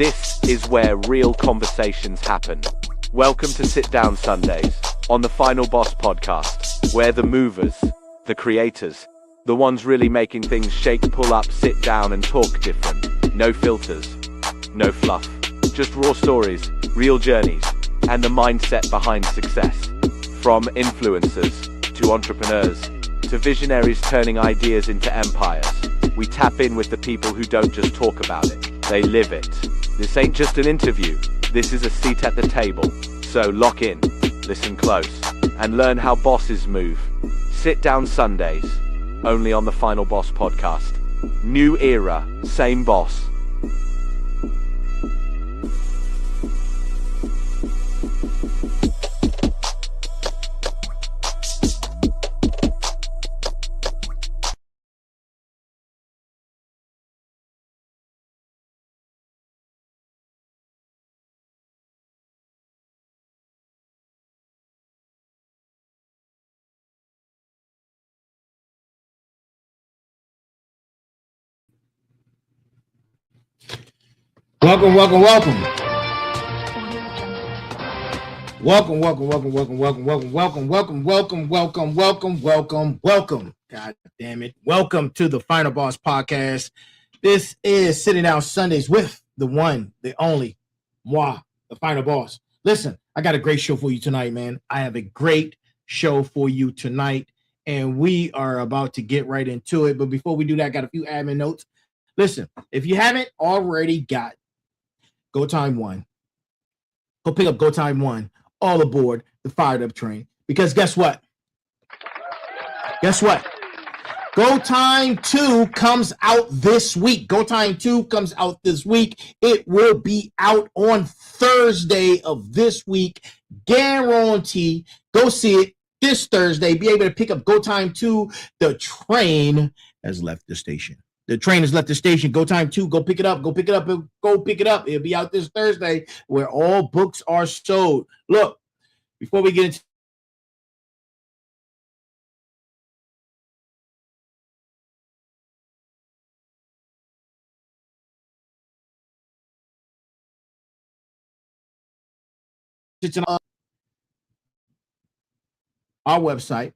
This is where real conversations happen. Welcome to Sit Down Sundays on the Final Boss podcast, where the movers, the creators, the ones really making things shake, pull up, sit down and talk different. No filters, no fluff, just raw stories, real journeys, and the mindset behind success. From influencers to entrepreneurs to visionaries turning ideas into empires, we tap in with the people who don't just talk about it, they live it. This ain't just an interview, this is a seat at the table. So lock in, listen close, and learn how bosses move. Sit Down Sundays, only on the Final Boss podcast. New era, same boss. Welcome. God damn it. Welcome to the Final Boss Podcast. This is Sitting Down Sundays with the one, the only, moi, the Final Boss. Listen, I got a great show for you tonight, man. I have a great show for you tonight, and we are about to get right into it. But before we do that, I got a few admin notes. Listen, if you haven't already got Go Time One, go pick up Go Time One, all aboard the fired up train. Because guess what? Go Time 2 comes out this week. Go Time 2 comes out this week. It will be out on Thursday of this week. Guarantee. Go see it this Thursday. Be able to pick up Go Time 2. The train has left the station. The train has left the station. Go Time 2. Go pick it up. It'll be out this Thursday where all books are sold. Look, before we get into our website,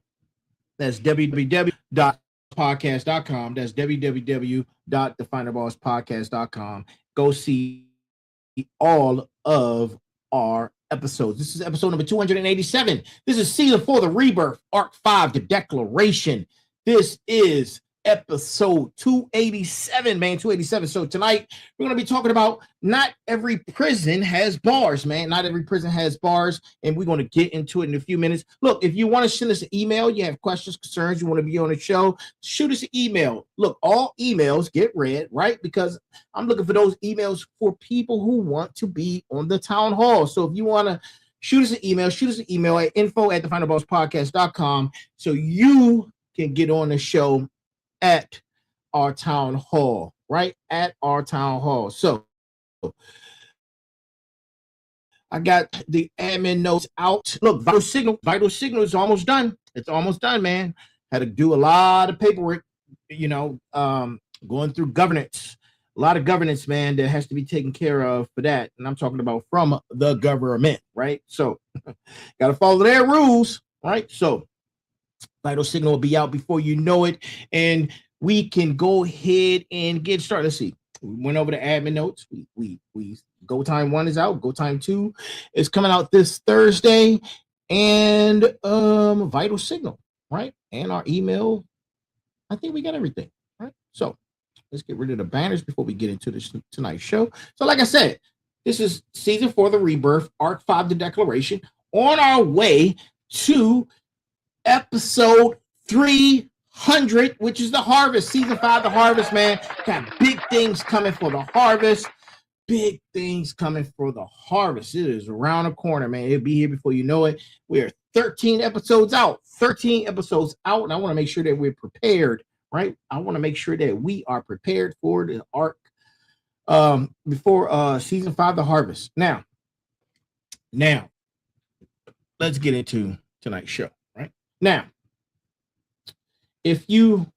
that's www.podcast.com. That's www.thefinalbosspodcast.com. Go see all of our episodes. This is episode number 287. This is season 4, the rebirth, arc 5, the declaration. This is episode 287, man, 287. So tonight we're going to be talking about not every prison has bars, man. Not every prison has bars, and we're going to get into it in a few minutes. Look, if you want to send us an email, you have questions, concerns, you want to be on the show, shoot us an email. Look, all emails get read, right? Because I'm looking for those emails for people who want to be on the town hall. So if you want to shoot us an email at info@thefinalbosspodcast.com so you can get on the show at our town hall, right? At our town hall. So I got the admin notes out. Look, Vital Signal is almost done. It's almost done, man. Had to do a lot of paperwork, going through governance. A lot of governance, man, that has to be taken care of for that. And I'm talking about from the government, right? So got to follow their rules, right? So Vital Signal will be out before you know it, and we can go ahead and get started. Let's see. We went over the admin notes. We Go Time 1 is out. Go Time 2 is coming out this Thursday, and Vital Signal, right? And our email. I think we got everything, right? So let's get rid of the banners before we get into this tonight's show. So, like I said, this is season 4, the rebirth, arc 5, the declaration, on our way to episode 300, which is the harvest. Season 5, the harvest, man. Got big things coming for the harvest. Big things coming for the harvest. It is around the corner, man. It'll be here before you know it. We are 13 episodes out. And I want to make sure that we're prepared, right? I want to make sure that we are prepared for the arc before season 5, the harvest. Now, let's get into tonight's show. Now, if you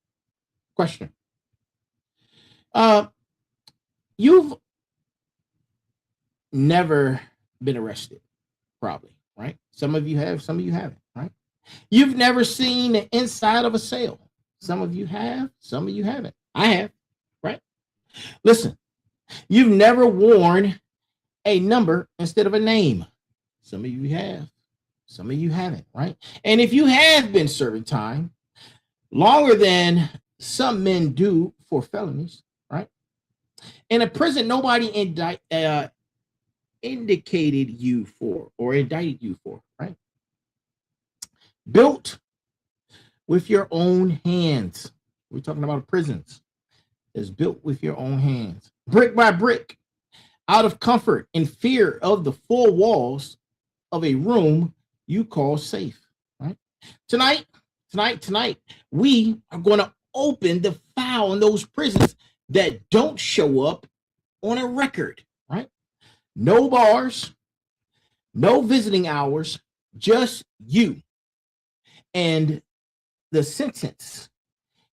question, you've never been arrested, probably, right? Some of you have, some of you haven't, right? You've never seen the inside of a cell. Some of you have, some of you haven't. I have, right? Listen, you've never worn a number instead of a name. Some of you have, some of you haven't, right? And if you have been serving time longer than some men do for felonies, right? In a prison, nobody indicated you for or indicted you for, right? Built with your own hands. We're talking about prisons. It's built with your own hands, brick by brick, out of comfort and fear of the four walls of a room you call safe, right? Tonight, we are going to open the file in those prisons that don't show up on a record, right? No bars, no visiting hours, just you. And the sentence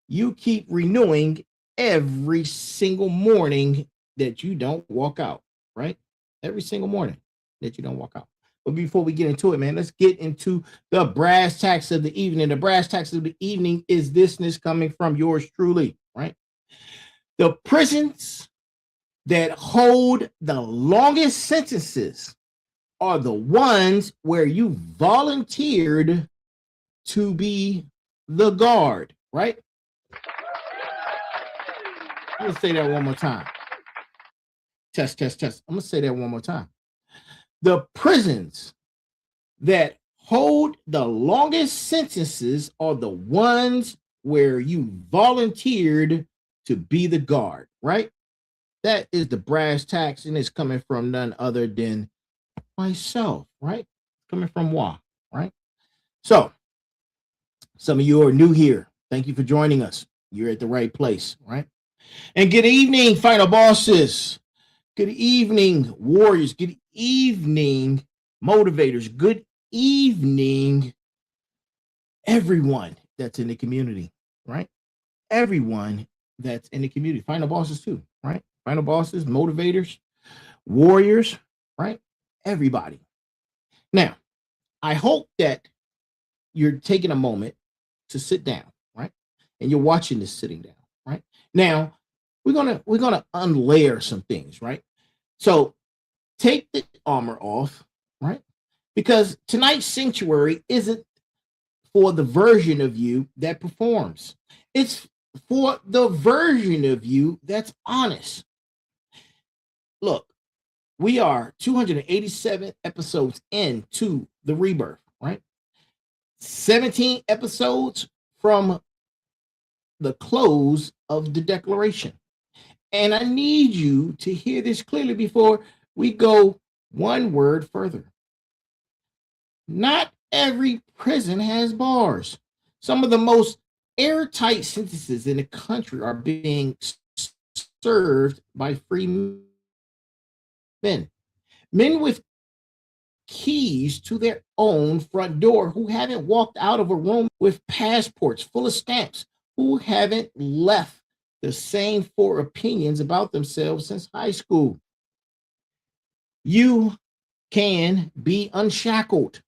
you keep renewing every single morning that you don't walk out, right? Every single morning that you don't walk out. But before we get into it, man, let's get into the brass tacks of the evening. The brass tacks of the evening is this coming from yours truly, right? The prisons that hold the longest sentences are the ones where you volunteered to be the guard, right? I'm gonna say that one more time. Test. I'm gonna say that one more time. The prisons that hold the longest sentences are the ones where you volunteered to be the guard, right? That is the brass tacks, and it's coming from none other than myself, right? Coming from moi, right? So, some of you are new here. Thank you for joining us. You're at the right place, right? And good evening, final bosses. Good evening, warriors. Good evening, motivators. Good evening, everyone that's in the community, right? Everyone that's in the community. Final bosses too, right? Final bosses, motivators, warriors, right? Everybody. Now, I hope that you're taking a moment to sit down, right? And you're watching this sitting down, right? Now, we're gonna unlayer some things, right? So take the armor off, right? Because tonight's sanctuary isn't for the version of you that performs. It's for the version of you that's honest. Look, we are 287 episodes into the rebirth, right? 17 episodes from the close of the declaration. And I need you to hear this clearly before we go one word further. Not every prison has bars. Some of the most airtight sentences in the country are being served by free men. Men with keys to their own front door who haven't walked out of a room with passports full of stamps, who haven't left the same four opinions about themselves since high school. You can be unshackled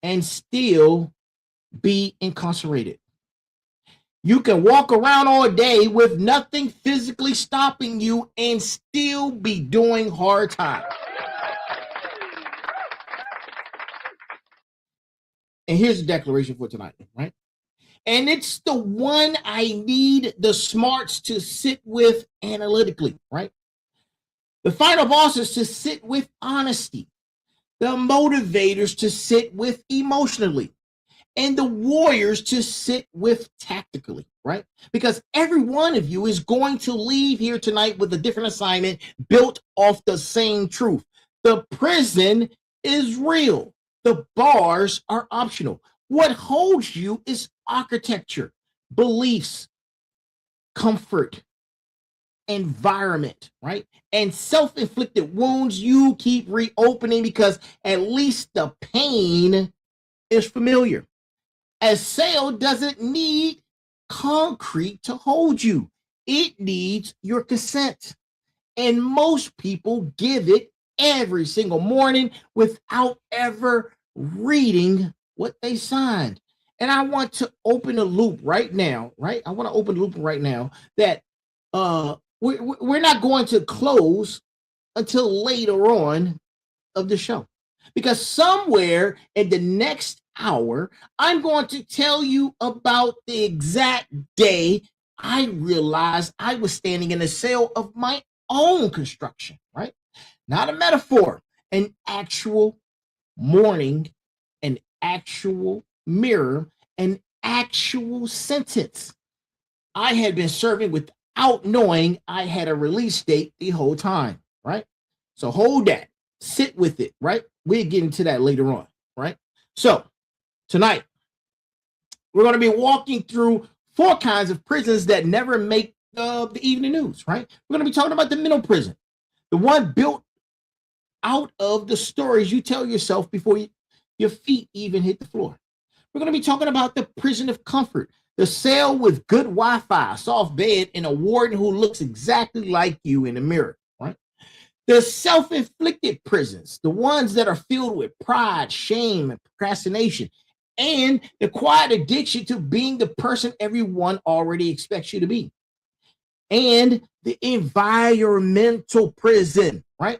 and still be incarcerated. You can walk around all day with nothing physically stopping you and still be doing hard time. And here's the declaration for tonight, right? And it's the one I need the smarts to sit with analytically, right? The final bosses to sit with honesty, the motivators to sit with emotionally, and the warriors to sit with tactically, right? Because every one of you is going to leave here tonight with a different assignment built off the same truth. The prison is real. The bars are optional. What holds you is architecture, beliefs, comfort, environment, right? And self-inflicted wounds you keep reopening because at least the pain is familiar. A cell doesn't need concrete to hold you. It needs your consent. And most people give it every single morning without ever reading what they signed. And I want to open a loop right now, right? I want to open a loop right now that we're not going to close until later on of the show. Because somewhere in the next hour, I'm going to tell you about the exact day I realized I was standing in the sale of my own construction, right? Not a metaphor, an actual morning, an actual mirror, an actual sentence. I had been serving without knowing I had a release date the whole time, right? So hold that, sit with it, right? We'll get into that later on, right? So tonight, we're going to be walking through 4 kinds of prisons that never make the evening news, right? We're going to be talking about the mental prison, the one built out of the stories you tell yourself before your feet even hit the floor. We're going to be talking about the prison of comfort, the cell with good Wi-Fi, soft bed, and a warden who looks exactly like you in the mirror, right? The self-inflicted prisons, the ones that are filled with pride, shame, and procrastination, and the quiet addiction to being the person everyone already expects you to be. And the environmental prison, right?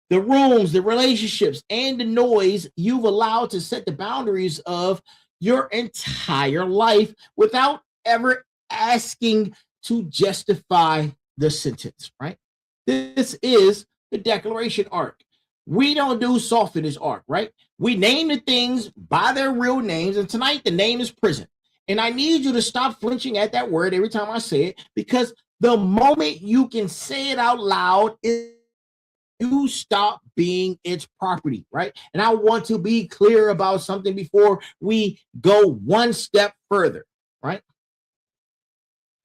The rooms, the relationships, and the noise you've allowed to set the boundaries of your entire life without ever asking to justify the sentence, right? This is the declaration arc. We don't do soft finish arc, right? We name the things by their real names, and tonight the name is prison. And I need you to stop flinching at that word every time I say it, because the moment you can say it out loud, you stop being its property, right? And I want to be clear about something before we go one step further, right?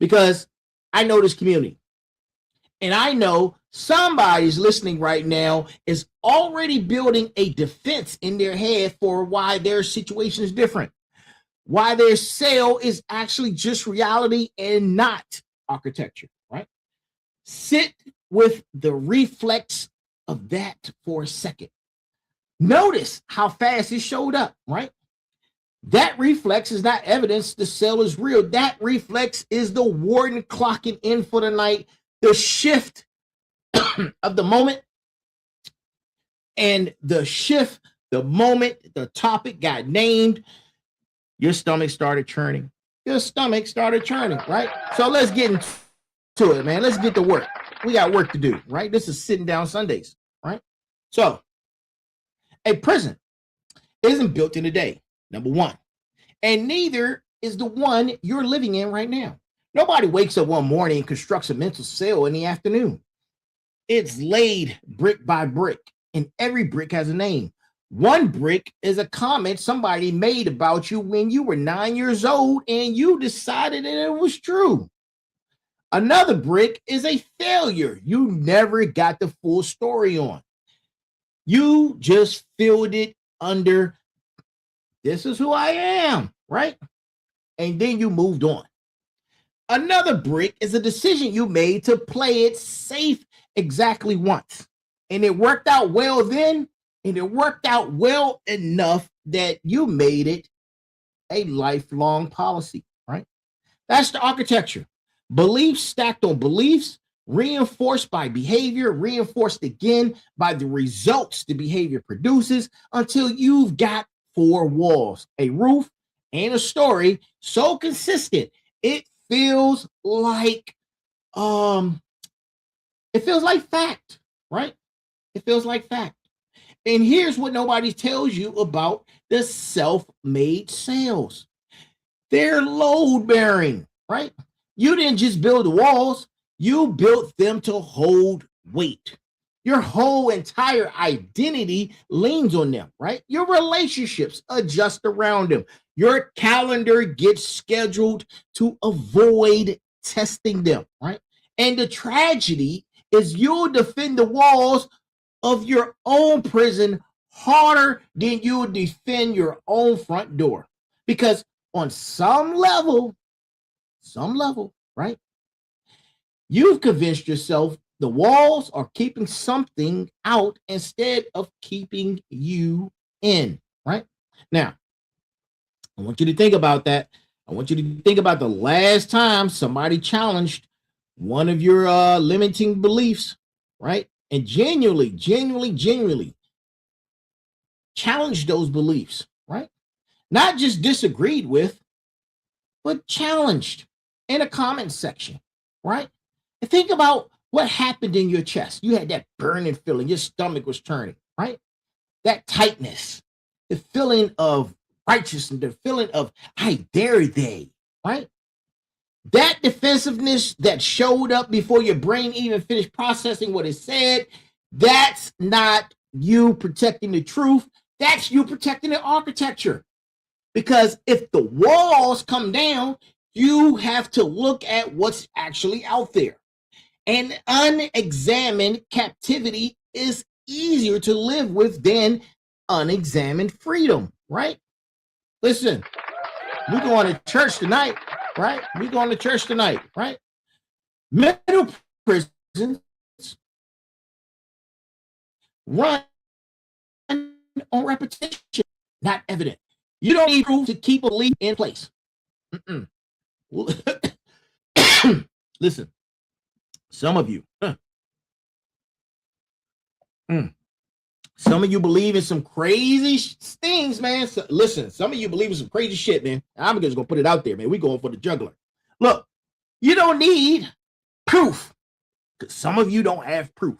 Because I know this community. And I know somebody's listening right now is already building a defense in their head for why their situation is different, why their sale is actually just reality and not architecture, right? Sit with the reflex of that for a second. Notice how fast it showed up, right? That reflex is not evidence the sale is real. That reflex is the warden clocking in for the night, the shift of the moment, and the shift, the moment the topic got named, your stomach started churning. Your stomach started churning, right? So let's get into it, man. Let's get to work. We got work to do, right? This is sitting down Sundays, right? So a prison isn't built in a day, number one. And neither is the one you're living in right now. Nobody wakes up one morning and constructs a mental cell in the afternoon. It's laid brick by brick, and every brick has a name. One brick is a comment somebody made about you when you were 9 years old and you decided that it was true. Another brick is a failure you never got the full story on. You just filled it under, this is who I am, right? And then you moved on. Another brick is a decision you made to play it safe exactly once. And it worked out well then, and it worked out well enough that you made it a lifelong policy, right? That's the architecture. Beliefs stacked on beliefs, reinforced by behavior, reinforced again by the results the behavior produces, until you've got 4 walls, a roof, and a story so consistent it feels like fact, right? It feels like fact. And here's what nobody tells you about the self-made sales. They're load-bearing, right? You didn't just build the walls, you built them to hold weight. Your whole entire identity leans on them, right? Your relationships adjust around them. Your calendar gets scheduled to avoid testing them, right? And the tragedy is you'll defend the walls of your own prison harder than you'll defend your own front door. Because on some level, right? You've convinced yourself The walls are keeping something out instead of keeping you in, right? Now, I want you to think about that. I want you to think about the last time somebody challenged one of your limiting beliefs, right? And genuinely challenged those beliefs, right? Not just disagreed with, but challenged in a comment section, right? And think about what happened in your chest. You had that burning feeling, your stomach was turning, right? That tightness, the feeling of righteousness, the feeling of I dare they, right? That defensiveness that showed up before your brain even finished processing what it said, that's not you protecting the truth. That's you protecting the architecture. Because if the walls come down, you have to look at what's actually out there. And unexamined captivity is easier to live with than unexamined freedom, right? Listen, we're going to church tonight, right? We're going to church tonight, right? Mental prisons run on repetition, not evident. You don't need proof to keep a belief in place. Listen, some of you, some of you believe in some crazy things, man. So, listen, some of you believe in some crazy shit, man. I'm just gonna put it out there, man. We're going for the juggler. Look, you don't need proof, because some of you don't have proof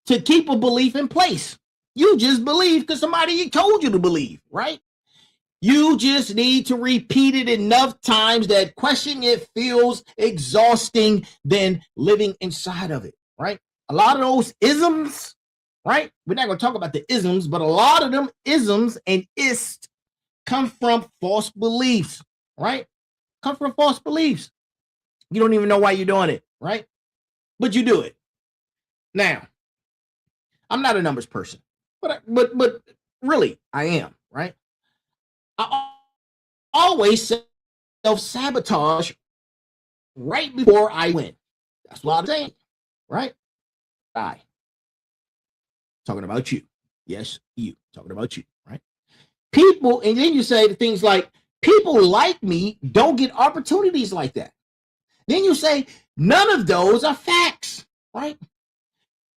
to keep a belief in place. You just believe because somebody told you to believe, right? You just need to repeat it enough times that questioning it feels exhausting than living inside of it, right? A lot of those isms, right? We're not going to talk about the isms, but a lot of them isms and ist come from false beliefs, right? Come from false beliefs. You don't even know why you're doing it, right? But you do it. Now, I'm not a numbers person, but really, I am, right? I always self-sabotage right before I win. That's what I'm saying, right? Talking about you. Yes, you. Talking about you, right? People, and then you say things like, people like me don't get opportunities like that. Then you say, none of those are facts, right?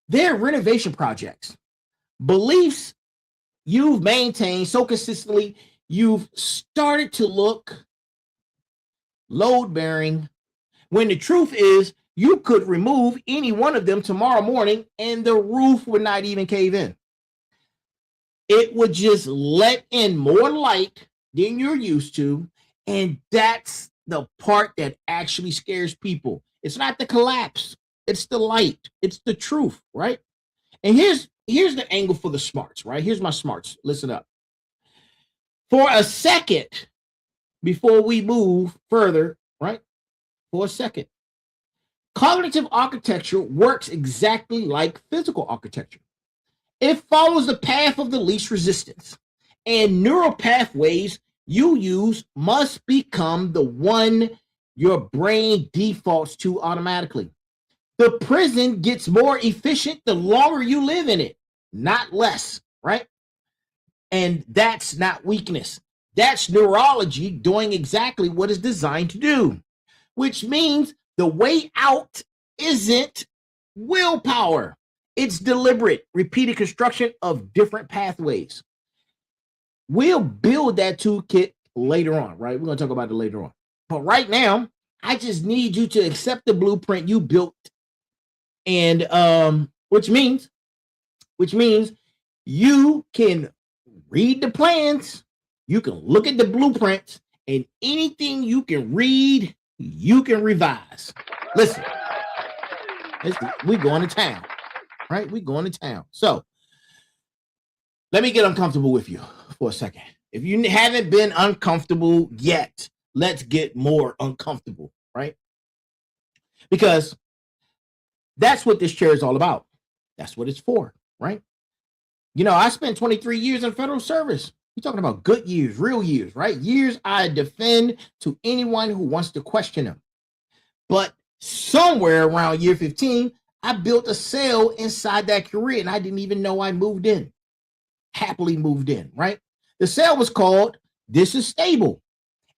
They're renovation projects. Beliefs you've maintained so consistently, you've started to look load-bearing, when the truth is you could remove any one of them tomorrow morning and the roof would not even cave in. It would just let in more light than you're used to, and that's the part that actually scares people. It's not the collapse, it's the light, it's the truth, right? And here's the angle for the smarts, right? Here's my smarts. Listen up. For a second, before we move further, right? For a second, cognitive architecture works exactly like physical architecture. It follows the path of the least resistance, and neural pathways you use must become the one your brain defaults to automatically. The prison gets more efficient the longer you live in it, not less, right? And that's not weakness. That's neurology doing exactly what it's designed to do, which means the way out isn't willpower. It's deliberate, repeated construction of different pathways. We'll build that toolkit later on, right? We're going to talk about it later on. But right now, I just need you to accept the blueprint you built, and which means you can read the plans, you can look at the blueprints, and anything you can read, you can revise. Listen, we're going to town, right? We're going to town. So let me get uncomfortable with you for a second. If you haven't been uncomfortable yet, let's get more uncomfortable, right? Because that's what this chair is all about. That's what it's for, right? You know, I spent 23 years in federal service. You're talking about good years, real years, right? Years I defend to anyone who wants to question them. But somewhere around year 15, I built a cell inside that career, and I didn't even know I moved in. Happily moved in, right? The cell was called This is Stable,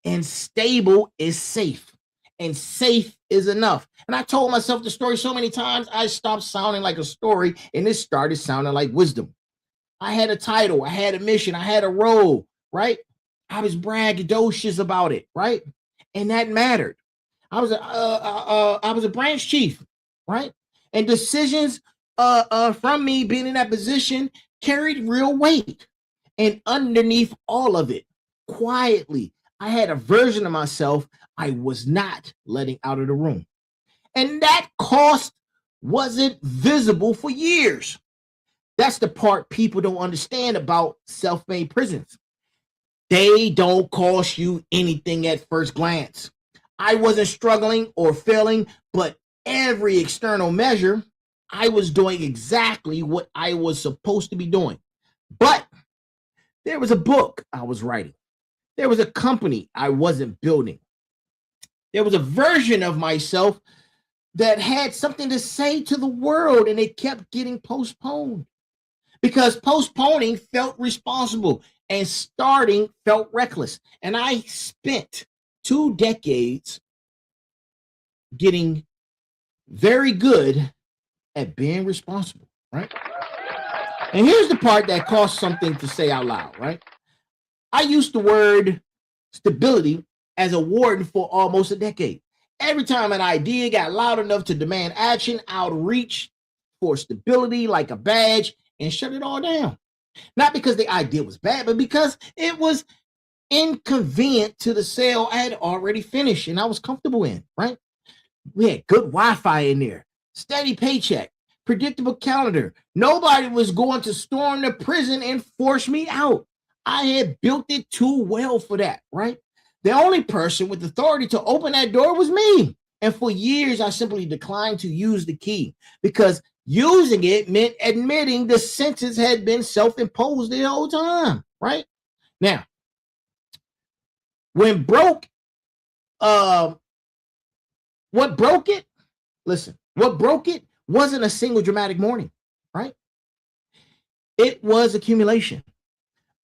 and stable is safe, and safe is enough. And I told myself the story so many times, I stopped sounding like a story, and it started sounding like wisdom. I had a title, I had a mission, I had a role, right? I was braggadocious about it, right? And that mattered. I was a branch chief, right? And decisions from me being in that position carried real weight. And underneath all of it, quietly, I had a version of myself I was not letting out of the room. And that cost wasn't visible for years. That's the part people don't understand about self-made prisons. They don't cost you anything at first glance. I wasn't struggling or failing, but every external measure, I was doing exactly what I was supposed to be doing. But there was a book I was writing. There was a company I wasn't building. There was a version of myself that had something to say to the world, and it kept getting postponed because postponing felt responsible and starting felt reckless. And I spent 2 decades getting very good at being responsible, right? And here's the part that costs something to say out loud, right? I used the word stability as a warden for almost a decade. Every time an idea got loud enough to demand action, I would reach for stability like a badge and shut it all down. Not because the idea was bad, but because it was inconvenient to the cell I had already finished and I was comfortable in, right? We had good Wi-Fi in there, steady paycheck, predictable calendar. Nobody was going to storm the prison and force me out. I had built it too well for that, right? The only person with authority to open that door was me. And for years, I simply declined to use the key because using it meant admitting the sentence had been self-imposed the whole time, right? Now, what broke it wasn't a single dramatic morning, right? It was accumulation.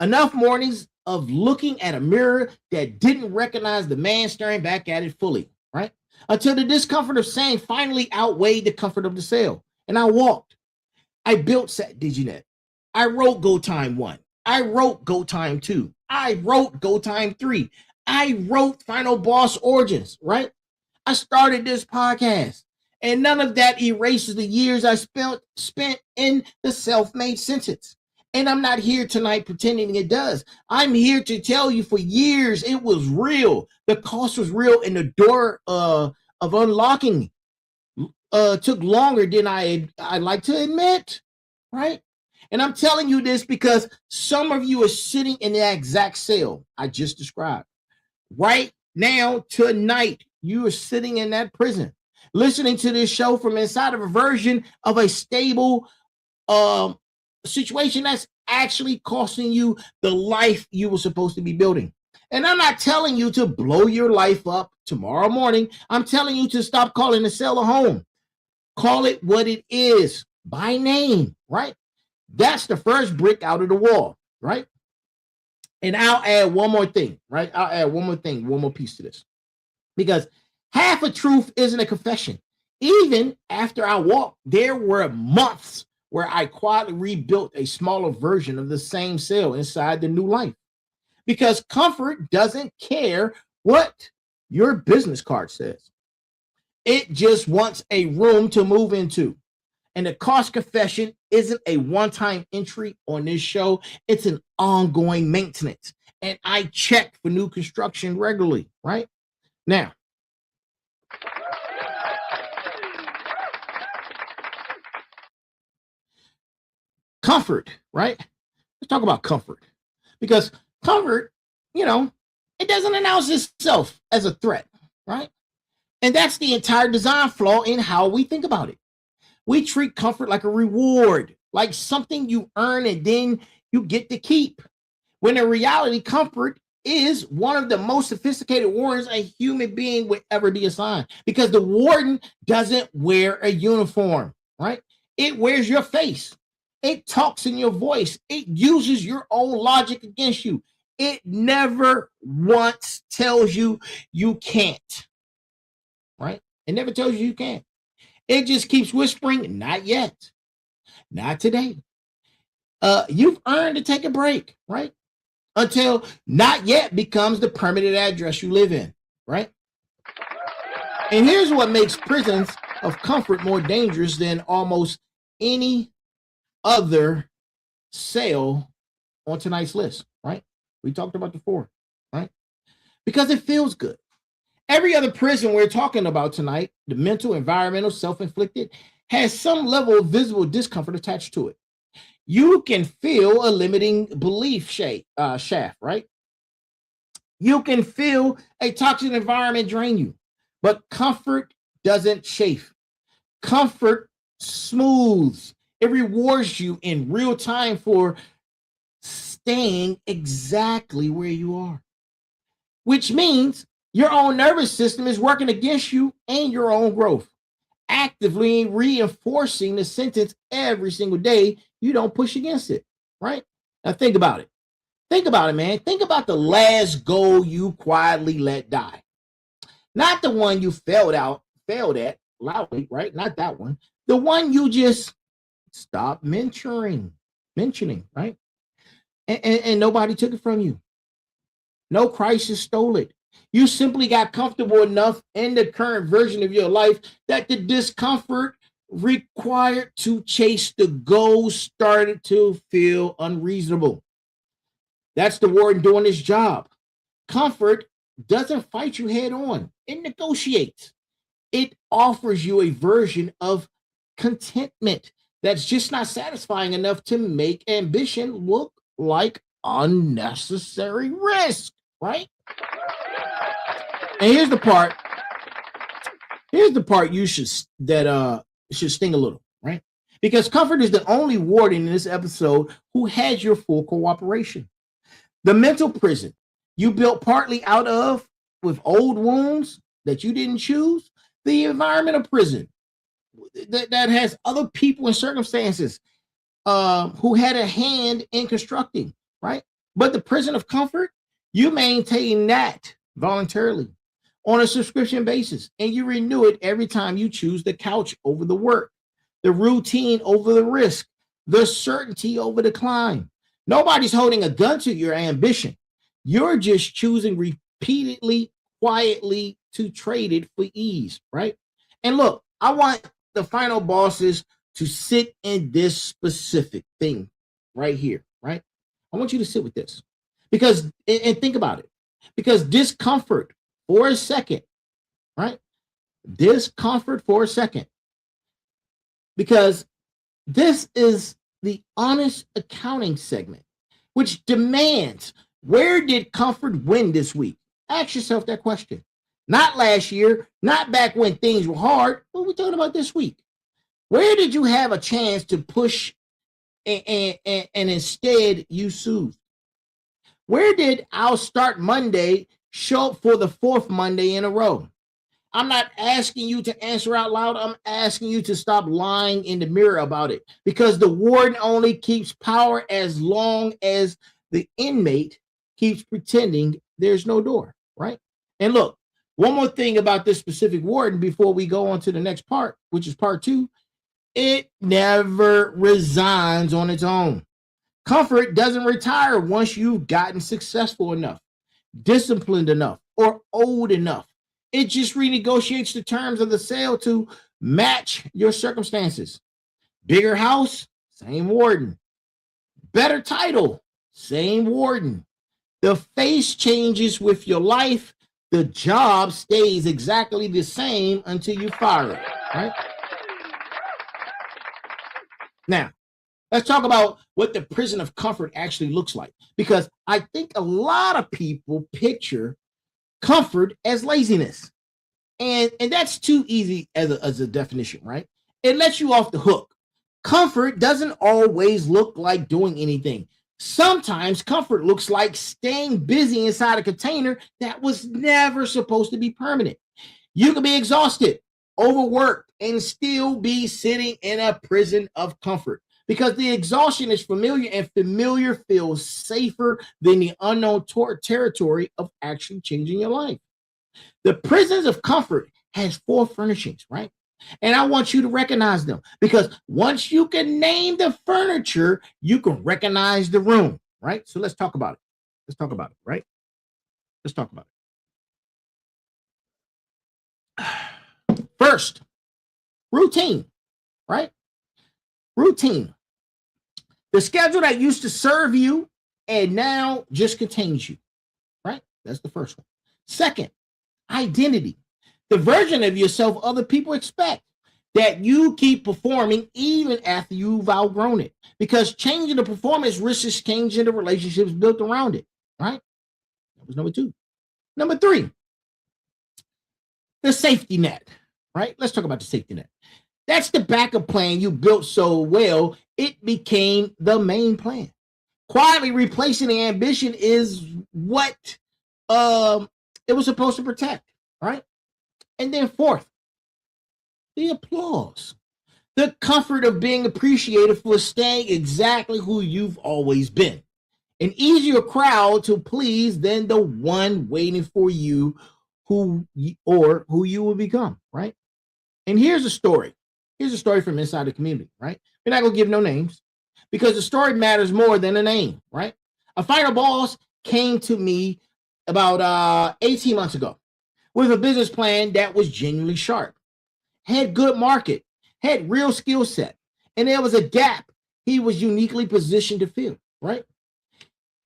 Enough mornings of looking at a mirror that didn't recognize the man staring back at it fully, right? Until the discomfort of saying finally outweighed the comfort of the cell. And I walked. I built SatDigiNet. I wrote Go Time 1. I wrote Go Time 2. I wrote Go Time 3. I wrote Final Boss Origins, right? I started this podcast. And none of that erases the years I spent in the self-made sentence. And I'm not here tonight pretending it does. I'm here to tell you for years it was real. The cost was real, and the door of unlocking took longer than I'd like to admit, right? And I'm telling you this because some of you are sitting in the exact cell I just described. Right now, tonight, you are sitting in that prison, listening to this show from inside of a version of a stable situation that's actually costing you the life you were supposed to be building. And I'm not telling you to blow your life up tomorrow morning. I'm telling you to stop calling the cell a home. Call it what it is by name, right? That's the first brick out of the wall, right? And I'll add one more thing, right? I'll add one more piece to this. Because half a truth isn't a confession. Even after I walked, there were months where I quietly rebuilt a smaller version of the same cell inside the new life. Because comfort doesn't care what your business card says. It just wants a room to move into. And the cost confession isn't a one-time entry on this show. It's an ongoing maintenance. And I check for new construction regularly, right? Now, comfort, right? Let's talk about comfort. Because comfort, it doesn't announce itself as a threat, right? And that's the entire design flaw in how we think about it. We treat comfort like a reward, like something you earn and then you get to keep. When in reality, comfort is one of the most sophisticated wardens a human being would ever be assigned, because the warden doesn't wear a uniform. right? It wears your face. It talks in your voice. It uses your own logic against you. It never once tells you you can't, right? It never tells you can't. It just keeps whispering, not yet, not today. You've earned to take a break, right? Until not yet becomes the permanent address you live in, right? And here's what makes prisons of comfort more dangerous than almost any other sale on tonight's list, right? We talked about the four, right? Because it feels good. Every other prison we're talking about tonight, the mental, environmental, self-inflicted, has some level of visible discomfort attached to it. You can feel a limiting belief shaft, right? You can feel a toxic environment drain you, but comfort doesn't chafe. Comfort smooths. It rewards you in real time for staying exactly where you are, which means your own nervous system is working against you and your own growth, actively reinforcing the sentence every single day you don't push against it, right? Now think about it. Think about it, man. Think about the last goal you quietly let die. Not the one you failed at loudly, right? Not that one. The one you just stopped mentioning, right? And nobody took it from you. No crisis stole it. You simply got comfortable enough in the current version of your life that the discomfort required to chase the goal started to feel unreasonable. That's the warden doing his job. Comfort doesn't fight you head on. It negotiates. It offers you a version of contentment that's just not satisfying enough to make ambition look like unnecessary risk, right? And here's the part you should sting a little, right? Because comfort is the only warden in this episode who has your full cooperation. The mental prison you built partly out of with old wounds that you didn't choose. The environmental prison that has other people and circumstances who had a hand in constructing, right? But the prison of comfort, you maintain that voluntarily on a subscription basis, and you renew it every time you choose the couch over the work, the routine over the risk, the certainty over the climb. Nobody's holding a gun to your ambition. You're just choosing repeatedly, quietly to trade it for ease, right? And look, I want the final bosses to sit in this specific thing right here, right? I want you to sit with this because, and think about it, because discomfort for a second, right? Discomfort for a second, because this is the honest accounting segment, which demands, where did comfort win this week? Ask yourself that question. Not last year, not back when things were hard. What are we talking about this week? Where did you have a chance to push and instead you soothed? Where did I'll start Monday show up for the fourth Monday in a row? I'm not asking you to answer out loud. I'm asking you to stop lying in the mirror about it, because the warden only keeps power as long as the inmate keeps pretending there's no door, right? And look, one more thing about this specific warden before we go on to the next part, which is part 2. It never resigns on its own. Comfort doesn't retire once you've gotten successful enough, disciplined enough, or old enough. It just renegotiates the terms of the sale to match your circumstances. Bigger house, same warden. Better title, same warden. The face changes with your life. The job stays exactly the same until you fire it, right? Now, let's talk about what the prison of comfort actually looks like, because I think a lot of people picture comfort as laziness. And that's too easy as a definition, right? It lets you off the hook. Comfort doesn't always look like doing anything. Sometimes comfort looks like staying busy inside a container that was never supposed to be permanent. You can be exhausted, overworked, and still be sitting in a prison of comfort because the exhaustion is familiar and familiar feels safer than the unknown territory of actually changing your life. The prisons of comfort has 4 furnishings, right? And I want you to recognize them because once you can name the furniture, you can recognize the room, right? So let's talk about it. Let's talk about it, right? Let's talk about it. First, routine, right? Routine. The schedule that used to serve you and now just contains you, right? That's the first one. Second, identity. The version of yourself other people expect that you keep performing even after you've outgrown it. Because changing the performance risks changing the relationships built around it, right? That was number 2. Number 3, the safety net, right? Let's talk about the safety net. That's the backup plan you built so well, it became the main plan. Quietly replacing the ambition is what it was supposed to protect, right? And then 4th, the applause. The comfort of being appreciated for staying exactly who you've always been. An easier crowd to please than the one waiting for you who you will become, right? And here's a story. Here's a story from inside the community, right? We're not going to give no names because the story matters more than a name, right? A final boss came to me about 18 months ago with a business plan that was genuinely sharp, had good market, had real skill set, and there was a gap he was uniquely positioned to fill, right?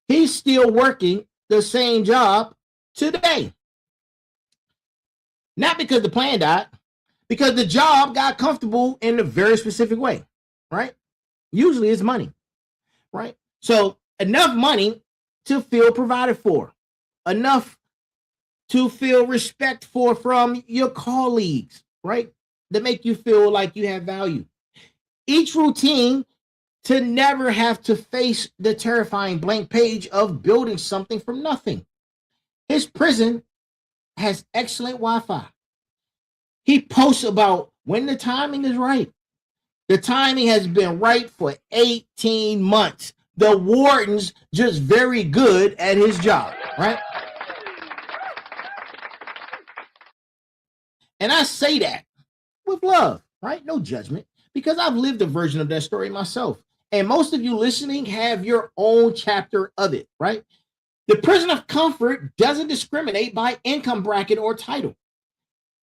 He's still working the same job today. Not because the plan died, because the job got comfortable in a very specific way, right? Usually it's money, right? So enough money to feel provided for, enough to feel respect for from your colleagues, right? That make you feel like you have value. Each routine to never have to face the terrifying blank page of building something from nothing. His prison has excellent Wi-Fi. He posts about when the timing is right. The timing has been right for 18 months. The warden's just very good at his job, right? And I say that with love, right? No judgment, because I've lived a version of that story myself. And most of you listening have your own chapter of it, right? The prison of comfort doesn't discriminate by income bracket or title.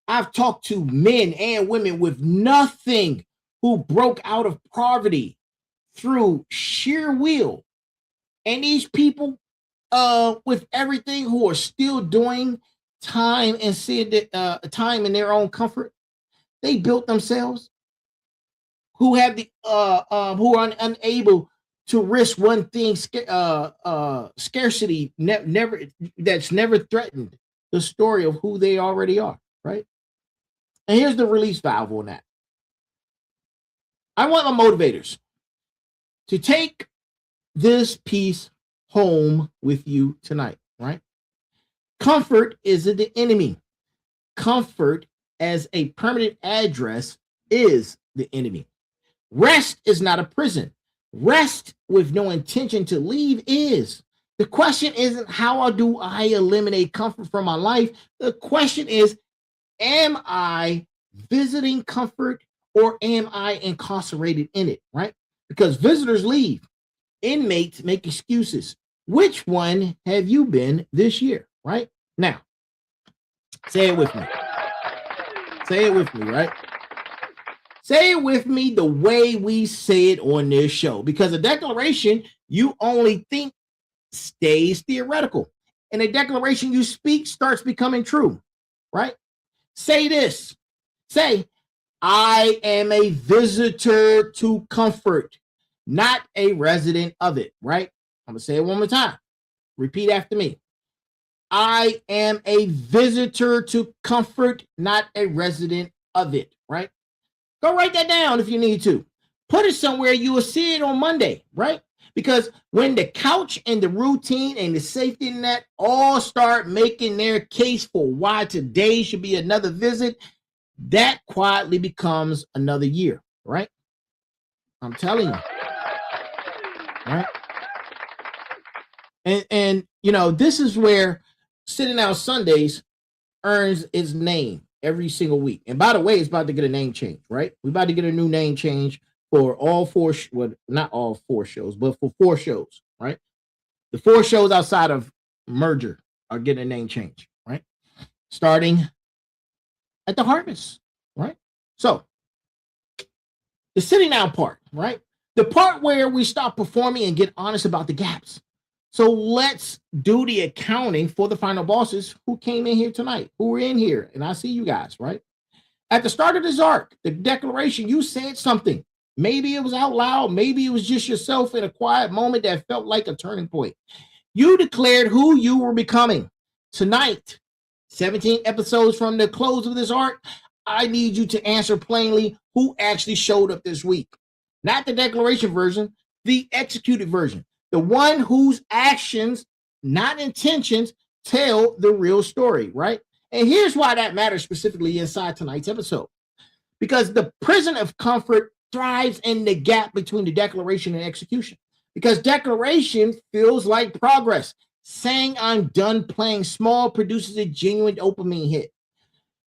I've talked to men and women with nothing who broke out of poverty through sheer will. And these people with everything who are still doing time and seeing time in their own comfort, they built themselves, who have the who are unable to risk one thing, scarcity never that's never threatened the story of who they already are, right? And here's the release valve on that. I want my motivators to take this piece home with you tonight, right? Comfort isn't the enemy. Comfort as a permanent address is the enemy. Rest is not a prison. Rest with no intention to leave is. The question isn't how do I eliminate comfort from my life? The question is, am I visiting comfort or am I incarcerated in it, right? Because visitors leave. Inmates make excuses. Which one have you been this year, right? Now, say it with me. Say it with me, right? Say it with me the way we say it on this show, because a declaration you only think stays theoretical, and a declaration you speak starts becoming true, right? Say this. Say, I am a visitor to comfort, not a resident of it, right? I'm going to say it one more time. Repeat after me. I am a visitor to comfort, not a resident of it, right? Go write that down if you need to. Put it somewhere you will see it on Monday, right? Because when the couch and the routine and the safety net all start making their case for why today should be another visit, that quietly becomes another year, right? I'm telling you, right? And you know, this is where Sitting Down Sundays earns its name every single week. And by the way, it's about to get a name change, right? We're about to get a new name change for all four, well, not all four shows, but for 4 shows, right? The 4 shows outside of merger are getting a name change, right? Starting at the harvest, right? So the sitting down part, right? The part where we stop performing and get honest about the gaps. So let's do the accounting for the final bosses who came in here tonight, who were in here. And I see you guys, right? At the start of this arc, the declaration, you said something. Maybe it was out loud. Maybe it was just yourself in a quiet moment that felt like a turning point. You declared who you were becoming. Tonight, 17 episodes from the close of this arc, I need you to answer plainly who actually showed up this week. Not the declaration version, the executed version. The one whose actions, not intentions, tell the real story, right? And here's why that matters specifically inside tonight's episode. Because the prison of comfort thrives in the gap between the declaration and execution. Because declaration feels like progress. Saying I'm done playing small produces a genuine dopamine hit.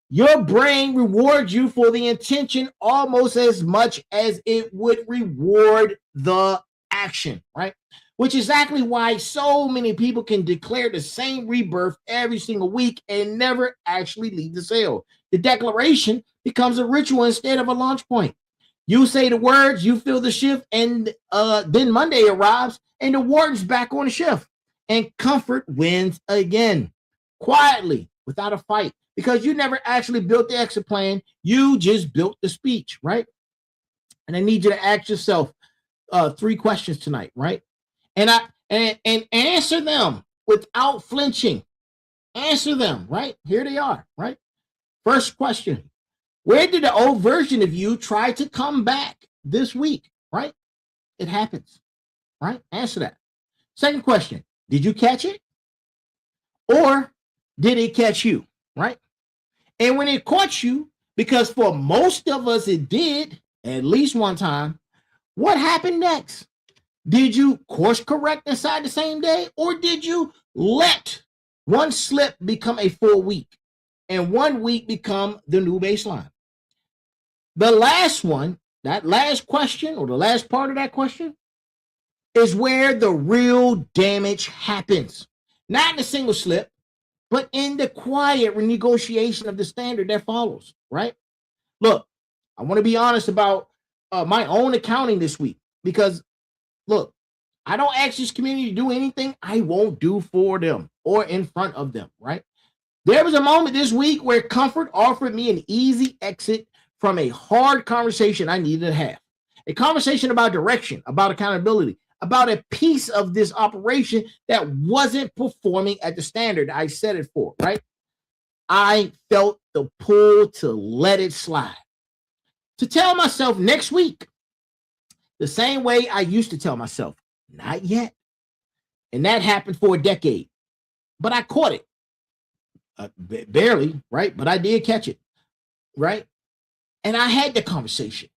Your brain rewards you for the intention almost as much as it would reward the action, right? Which is exactly why so many people can declare the same rebirth every single week and never actually leave the cell. The declaration becomes a ritual instead of a launch point. You say the words, you feel the shift, and then Monday arrives, and the warden's back on the shift. And comfort wins again, quietly, without a fight, because you never actually built the exit plan. You just built the speech, right? And I need you to ask yourself 3 questions tonight, right? And answer them without flinching. Answer them, right? Here they are, right? First question. Where did the old version of you try to come back this week, right? It happens, right? Answer that. Second question. Did you catch it? Or did it catch you, right? And when it caught you, because for most of us it did, at least one time, what happened next? Did you course correct inside the same day? Or did you let one slip become a full week and 1 week become the new baseline? The last one, that last question or the last part of that question is where the real damage happens. Not in a single slip, but in the quiet renegotiation of the standard that follows, right? Look, I want to be honest about my own accounting this week because, look, I don't ask this community to do anything I won't do for them or in front of them, right? There was a moment this week where comfort offered me an easy exit from a hard conversation I needed to have. A conversation about direction, about accountability, about a piece of this operation that wasn't performing at the standard I set it for, right? I felt the pull to let it slide. To tell myself next week, the same way I used to tell myself, not yet. And that happened for a decade. But I caught it. Barely, right? But I did catch it, right? And I had the conversation.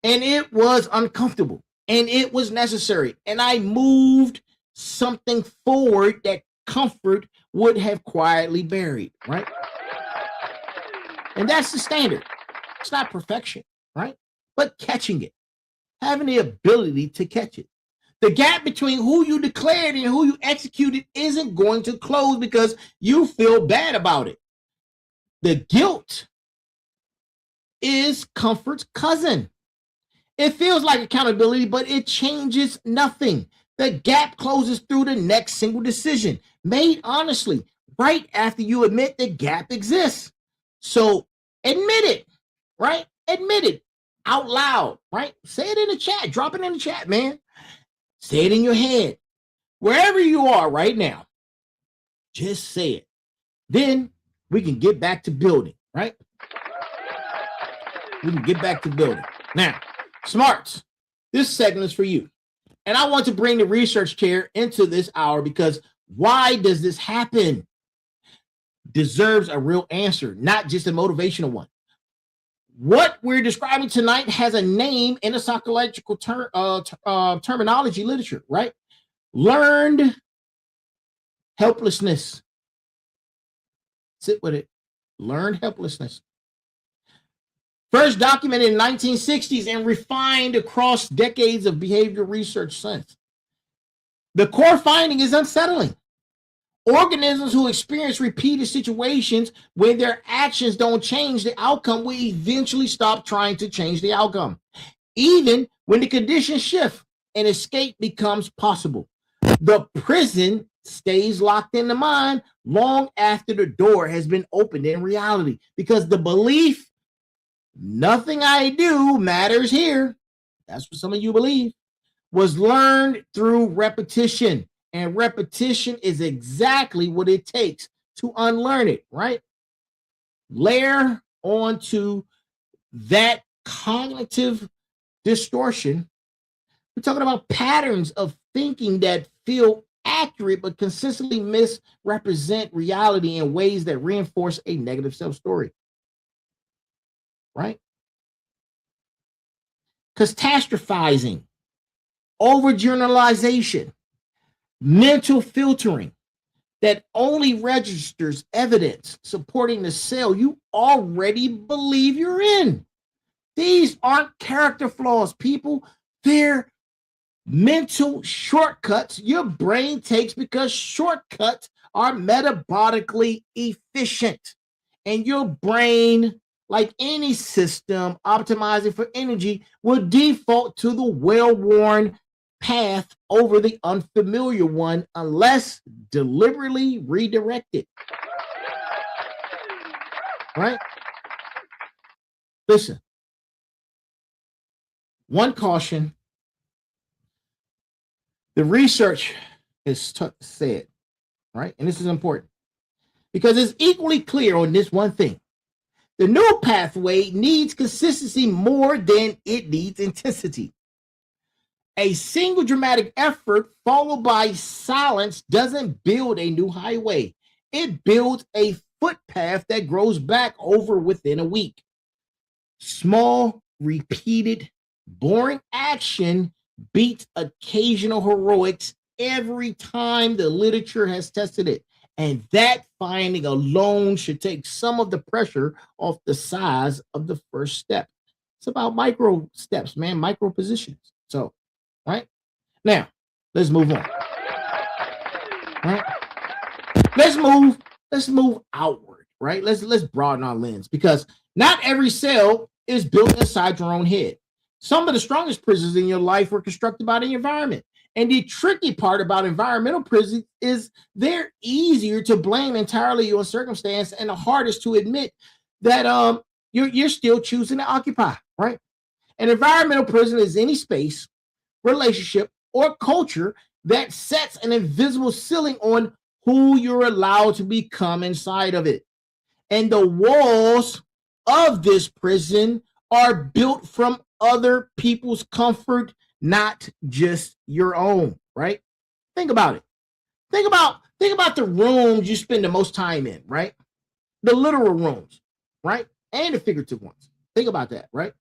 And it was uncomfortable. And it was necessary. And I moved something forward that comfort would have quietly buried, right? And that's the standard. It's not perfection, right? But catching it. Having the ability to catch it. The gap between who you declared and who you executed isn't going to close because you feel bad about it. The guilt is comfort's cousin. It feels like accountability, but it changes nothing. The gap closes through the next single decision, made honestly, right after you admit the gap exists. So admit it, right? Admit it out loud, right? Say it in the chat. Drop it in the chat, man. Say it in your head. Wherever you are right now, just say it. Then we can get back to building, right? We can get back to building. Now, smarts, this segment is for you. And I want to bring the research chair into this hour because why does this happen? Deserves a real answer, not just a motivational one. What we're describing tonight has a name in a psychological terminology literature, right? Learned helplessness. Sit with it. Learned helplessness. First documented in 1960s and refined across decades of behavioral research since. The core finding is unsettling. Organisms who experience repeated situations when their actions don't change the outcome will eventually stop trying to change the outcome. Even when the conditions shift and escape becomes possible, the prison stays locked in the mind long after the door has been opened in reality, because the belief, nothing I do matters here, that's what some of you believe, was learned through repetition. And repetition is exactly what it takes to unlearn it, right? Layer onto that cognitive distortion. We're talking about patterns of thinking that feel accurate but consistently misrepresent reality in ways that reinforce a negative self-story, right? Catastrophizing, overgeneralization, mental filtering that only registers evidence supporting the cell you already believe you're in. These aren't character flaws, people. They're mental shortcuts your brain takes because shortcuts are metabolically efficient. And your brain, like any system optimizing for energy, will default to the well-worn path over the unfamiliar one unless deliberately redirected. Right? Listen. One caution. The research is said, right? And this is important because it's equally clear on this one thing. The new pathway needs consistency more than it needs intensity. A single dramatic effort followed by silence doesn't build a new highway. It builds a footpath that grows back over within a week. Small, repeated, boring action beats occasional heroics every time the literature has tested it. And that finding alone should take some of the pressure off the size of the first step. It's about micro steps, man, micro positions. So, right now, let's move on. Right? Let's move outward, right? Let's broaden our lens, because not every cell is built inside your own head. Some of the strongest prisons in your life were constructed by the environment. And the tricky part about environmental prisons is they're easier to blame entirely on circumstance and the hardest to admit that you're still choosing to occupy, right? An environmental prison is any space, relationship, or culture that sets an invisible ceiling on who you're allowed to become inside of it. And the walls of this prison are built from other people's comfort, not just your own, right? Think about it. Think about the rooms you spend the most time in, right? The literal rooms, right? And the figurative ones. Think about that, right?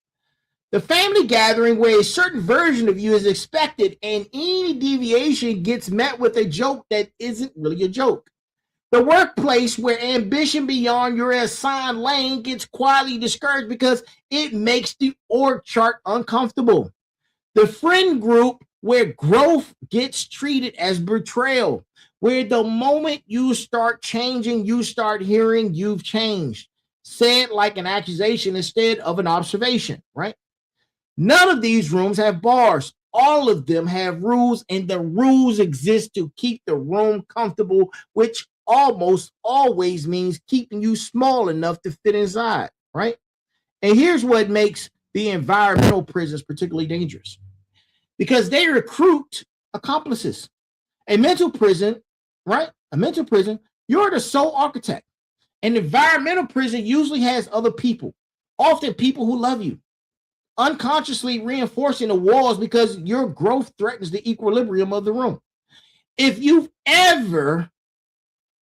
The family gathering where a certain version of you is expected and any deviation gets met with a joke that isn't really a joke. The workplace where ambition beyond your assigned lane gets quietly discouraged because it makes the org chart uncomfortable. The friend group where growth gets treated as betrayal, where the moment you start changing, you start hearing you've changed, said like an accusation instead of an observation, right? None of these rooms have bars. All of them have rules, and the rules exist to keep the room comfortable, which almost always means keeping you small enough to fit inside, right? And here's what makes the environmental prisons particularly dangerous, because they recruit accomplices. A mental prison, right? A mental prison, you're the sole architect. An environmental prison usually has other people, often people who love you, unconsciously reinforcing the walls because your growth threatens the equilibrium of the room. If you've ever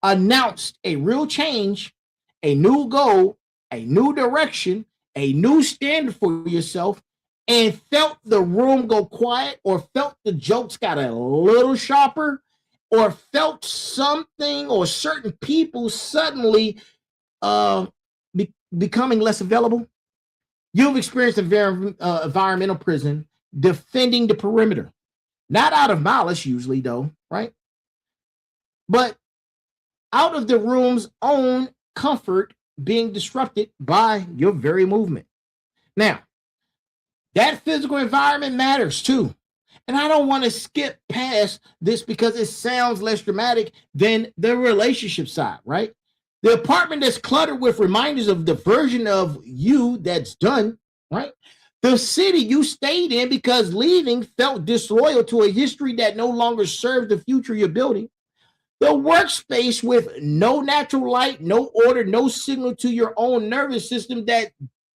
announced a real change, a new goal, a new direction, a new standard for yourself and felt the room go quiet, or felt the jokes got a little sharper, or felt something or certain people suddenly becoming less available, you've experienced environmental prison defending the perimeter. Not out of malice, usually, though, right? But out of the room's own comfort being disrupted by your very movement. Now, that physical environment matters too. And I don't want to skip past this because it sounds less dramatic than the relationship side, right? The apartment that's cluttered with reminders of the version of you that's done, right? The city you stayed in because leaving felt disloyal to a history that no longer serves the future you're building. The workspace with no natural light, no order, no signal to your own nervous system that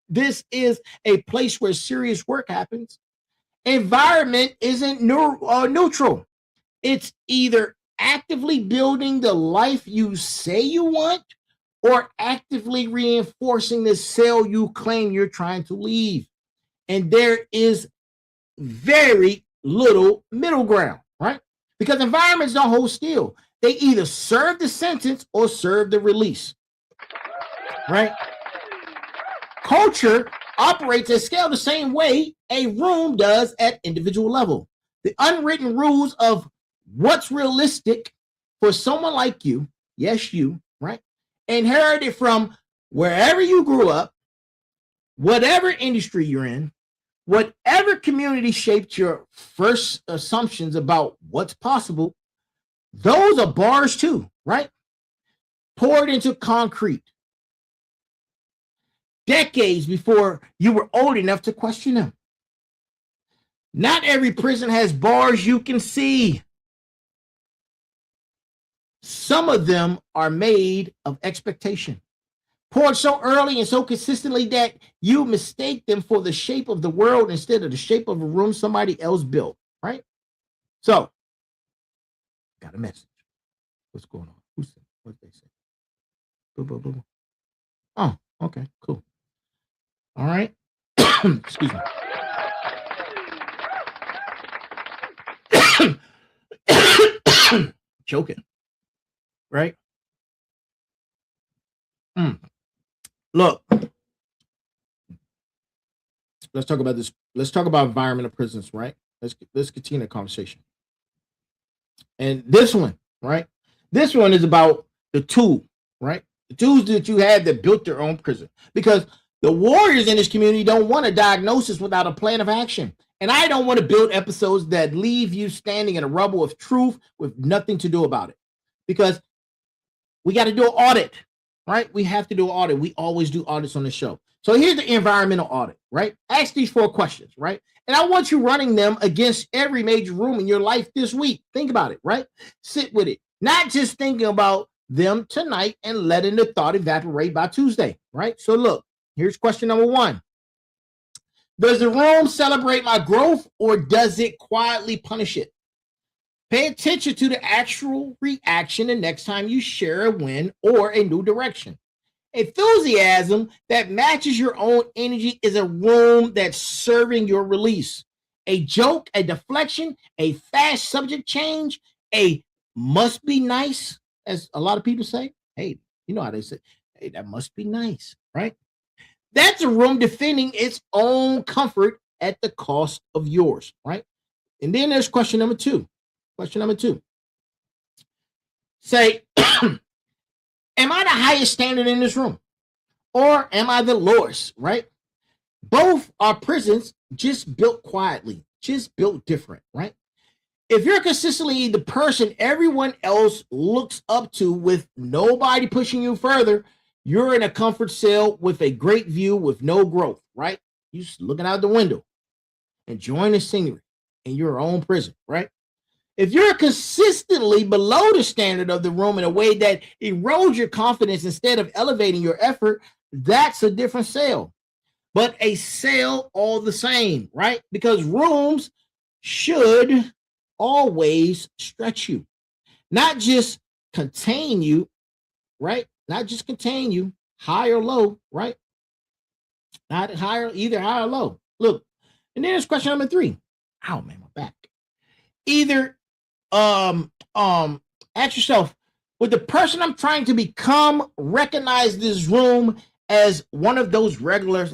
this is a place where serious work happens. Environment isn't neutral. It's either actively building the life you say you want or actively reinforcing the cell you claim you're trying to leave. And there is very little middle ground, right? Because environments don't hold still. They either serve the sentence or serve the release, right? Culture operates at scale the same way a room does at individual level. The unwritten rules of what's realistic for someone like you, yes, you, right? Inherited from wherever you grew up, whatever industry you're in, whatever community shaped your first assumptions about what's possible, those are bars too, right? Poured into concrete. Decades before you were old enough to question them. Not every prison has bars you can see. Some of them are made of expectation, poured so early and so consistently that you mistake them for the shape of the world instead of the shape of a room somebody else built, right? So, got a message. What's going on? Who said? What they say? Boo, boo, boo. Oh, okay, cool. All right. Excuse me. Choking. Right? Look, let's talk about this. Let's talk about environmental prisons, right? Let's continue the conversation. And this one, right? This one is about the tool, right? The tools that you had that built their own prison. Because the warriors in this community don't want a diagnosis without a plan of action. And I don't want to build episodes that leave you standing in a rubble of truth with nothing to do about it. Because we got to do an audit, right? We have to do an audit. We always do audits on the show. So here's the environmental audit, right? Ask these 4 questions, right? And I want you running them against every major room in your life this week. Think about it, right? Sit with it. Not just thinking about them tonight and letting the thought evaporate by Tuesday, right? So look, here's question number 1. Does the room celebrate my growth or does it quietly punish it? Pay attention to the actual reaction the next time you share a win or a new direction. Enthusiasm that matches your own energy is a room that's serving your release. A joke, a deflection, a fast subject change, a must be nice, as a lot of people say. Hey, you know how they say, hey, that must be nice, right? That's a room defending its own comfort at the cost of yours, right? And then there's question number 2. Question number 2. Say, am I the highest standard in this room? Or am I the lowest, right? Both are prisons just built quietly, just built different, right? If you're consistently the person everyone else looks up to with nobody pushing you further, you're in a comfort cell with a great view with no growth, right? You're just looking out the window, enjoying the scenery in your own prison, right? If you're consistently below the standard of the room in a way that erodes your confidence instead of elevating your effort, that's a different cell. But a cell all the same, right? Because rooms should always stretch you, not just contain you, right? Not just contain you, high or low, right? Not higher, either high or low. Look, and then there's question number 3. Ow, man, my back. Either ask yourself, would the person I'm trying to become recognize this room as one of those regular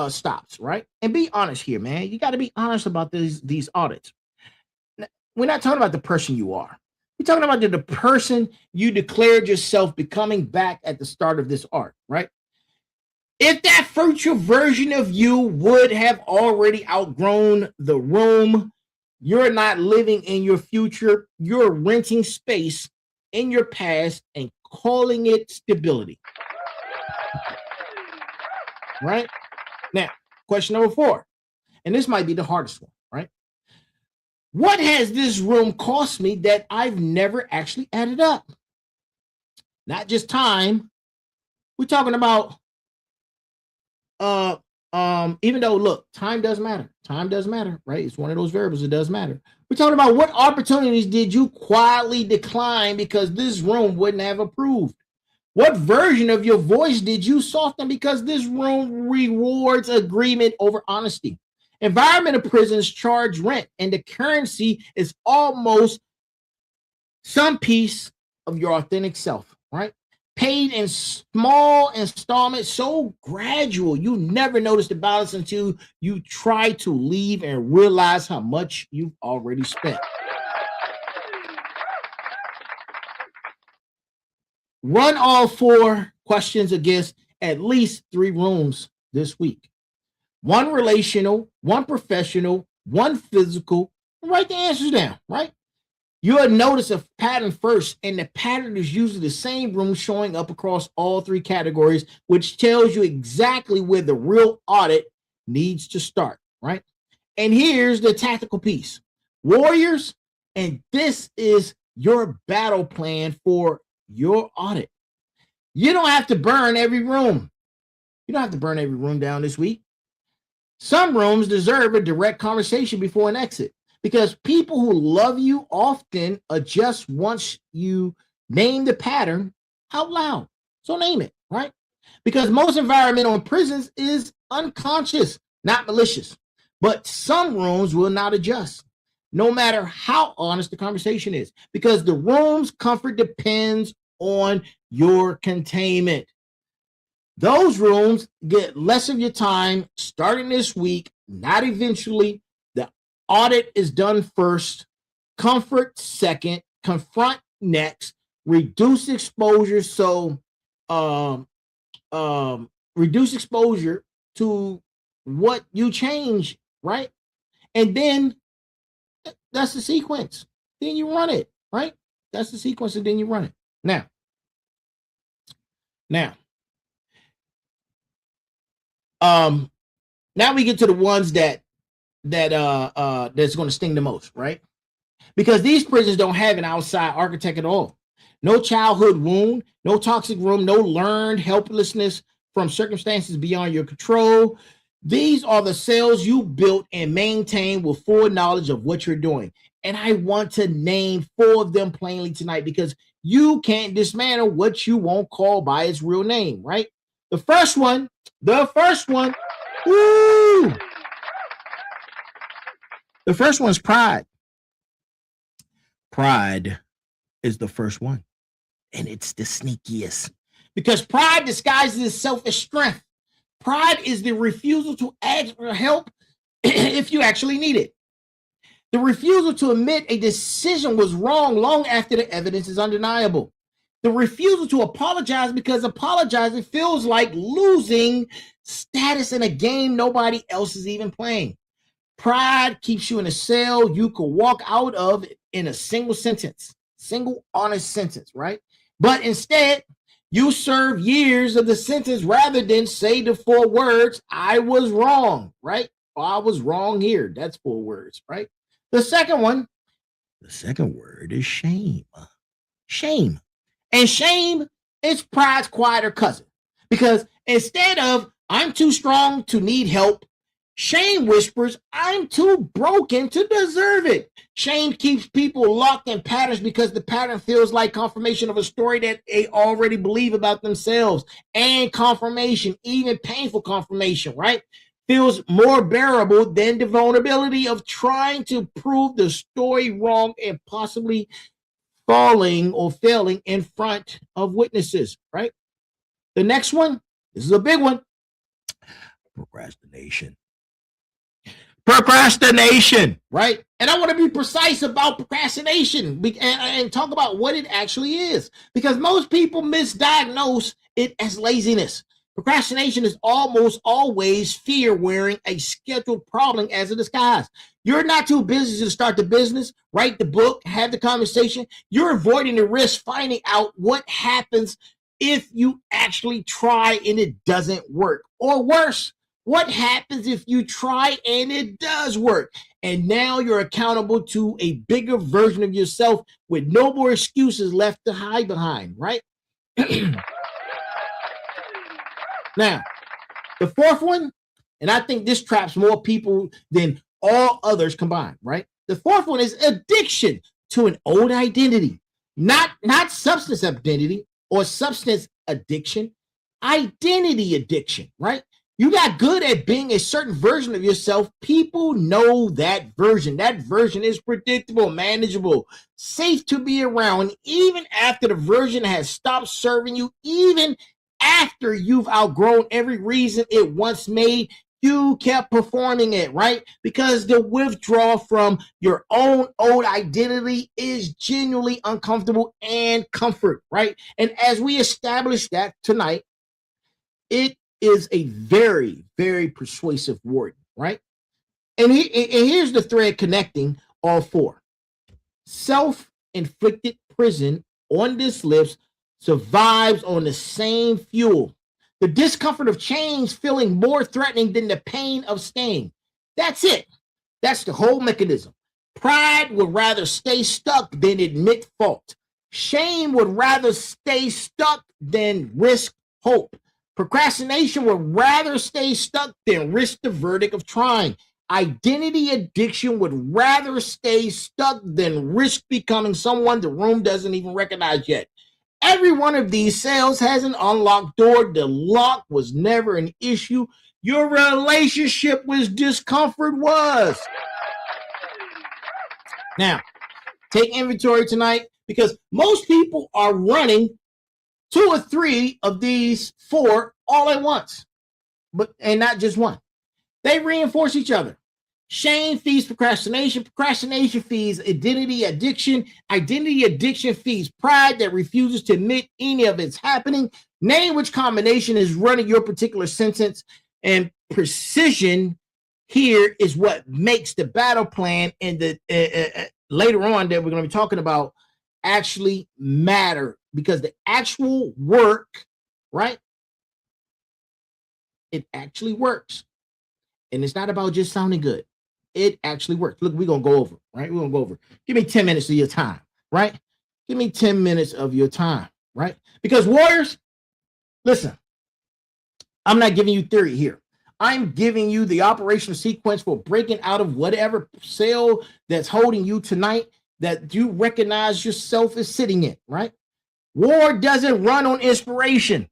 stops, right? And be honest here, man. You got to be honest about these audits. We're not talking about the person you are. We're talking about the person you declared yourself becoming back at the start of this arc, right? If that future version of you would have already outgrown the room, you're not living in your future. You're renting space in your past and calling it stability. Right? Now, question number 4, and this might be the hardest one, right? What has this room cost me that I've never actually added up? Not just time. We're talking about even though, look, time does matter. Time does matter, right? It's one of those variables that does matter. We're talking about what opportunities did you quietly decline because this room wouldn't have approved? What version of your voice did you soften because this room rewards agreement over honesty? Environmental prisons charge rent, and the currency is almost some piece of your authentic self, right? Paid in small installments, so gradual, you never notice the balance until you try to leave and realize how much you've already spent. Run all 4 questions against at least 3 rooms this week. 1 relational, 1 professional, 1 physical. Write the answers down, right? You'll notice a pattern first, and the pattern is usually the same room showing up across all 3 categories, which tells you exactly where the real audit needs to start, right? And here's the tactical piece. Warriors, and this is your battle plan for your audit. You don't have to burn every room. You don't have to burn every room down this week. Some rooms deserve a direct conversation before an exit, because people who love you often adjust once you name the pattern out loud. So name it, right? Because most environmental in prisons is unconscious, not malicious. But some rooms will not adjust, no matter how honest the conversation is, because the room's comfort depends on your containment. Those rooms get less of your time starting this week, not eventually. The audit is done first, comfort second, confront next, reduce exposure. So reduce exposure to what you change, right? And then that's the sequence. Then you run it, right? That's the sequence, and then you run it. Now, now we get to the ones that's going to sting the most, right? Because these prisons don't have an outside architect at all. No childhood wound, no toxic room, no learned helplessness from circumstances beyond your control. These are the cells you built and maintain with full knowledge of what you're doing. And I want to name 4 of them plainly tonight, because you can't dismantle what you won't call by its real name, right? The first one, woo! The first one is pride. Pride is the first one, and it's the sneakiest, because pride disguises itself as strength. Pride is the refusal to ask for help if you actually need it. The refusal to admit a decision was wrong long after the evidence is undeniable. The refusal to apologize because apologizing feels like losing status in a game nobody else is even playing. Pride keeps you in a cell you could walk out of in a single honest sentence, right? But instead, you serve years of the sentence rather than say the 4 words, I was wrong, right? Or I was wrong here. That's 4 words, right? The second word is shame. Shame. And shame is pride's quieter cousin. Because instead of I'm too strong to need help, Shame whispers, I'm too broken to deserve it. Shame keeps people locked in patterns because the pattern feels like confirmation of a story that they already believe about themselves. And confirmation, even painful confirmation, right, feels more bearable than the vulnerability of trying to prove the story wrong and possibly falling or failing in front of witnesses, right? The next one, this is a big one. Procrastination, right? And I want to be precise about procrastination and talk about what it actually is, because most people misdiagnose it as laziness. Procrastination is almost always fear wearing a scheduled problem as a disguise. You're not too busy to start the business, write the book, have the conversation. You're avoiding the risk, finding out what happens if you actually try and it doesn't work. Or worse, what happens if you try and it does work? And now you're accountable to a bigger version of yourself with no more excuses left to hide behind, right? Now, the fourth one, and I think this traps more people than all others combined, right? The fourth one is addiction to an old identity, not substance identity or substance addiction, identity addiction, right? You got good at being a certain version of yourself. People know that version. That version is predictable, manageable, safe to be around, even after the version has stopped serving you, even after you've outgrown every reason it once made. You kept performing it, right? Because the withdrawal from your own old identity is genuinely uncomfortable and comfort, right? And as we establish that tonight, it is a very, very persuasive word, right? And here's the thread connecting all four. Self-inflicted prison on this list survives on the same fuel. The discomfort of change feeling more threatening than the pain of staying. That's it. That's the whole mechanism. Pride would rather stay stuck than admit fault. Shame would rather stay stuck than risk hope. Procrastination would rather stay stuck than risk the verdict of trying. Identity addiction would rather stay stuck than risk becoming someone the room doesn't even recognize yet. Every one of these cells has an unlocked door. The lock was never an issue. Your relationship with discomfort was. Now, take inventory tonight, because most people are running 2 or 3 of these 4 all at once, and not just one. They reinforce each other. Shame feeds procrastination. Procrastination feeds identity addiction. Identity addiction feeds pride that refuses to admit any of it's happening. Name which combination is running your particular sentence, and precision here is what makes the battle plan and the later on that we're going to be talking about actually matter, because the actual work, right? It actually works. And it's not about just sounding good. It actually works. Look, we're going to go over, right? We're going to go over. Give me 10 minutes of your time, right? Give me 10 minutes of your time, right? Because warriors, listen, I'm not giving you theory here. I'm giving you the operational sequence for breaking out of whatever cell that's holding you tonight that you recognize yourself as sitting in, right? War doesn't run on inspiration.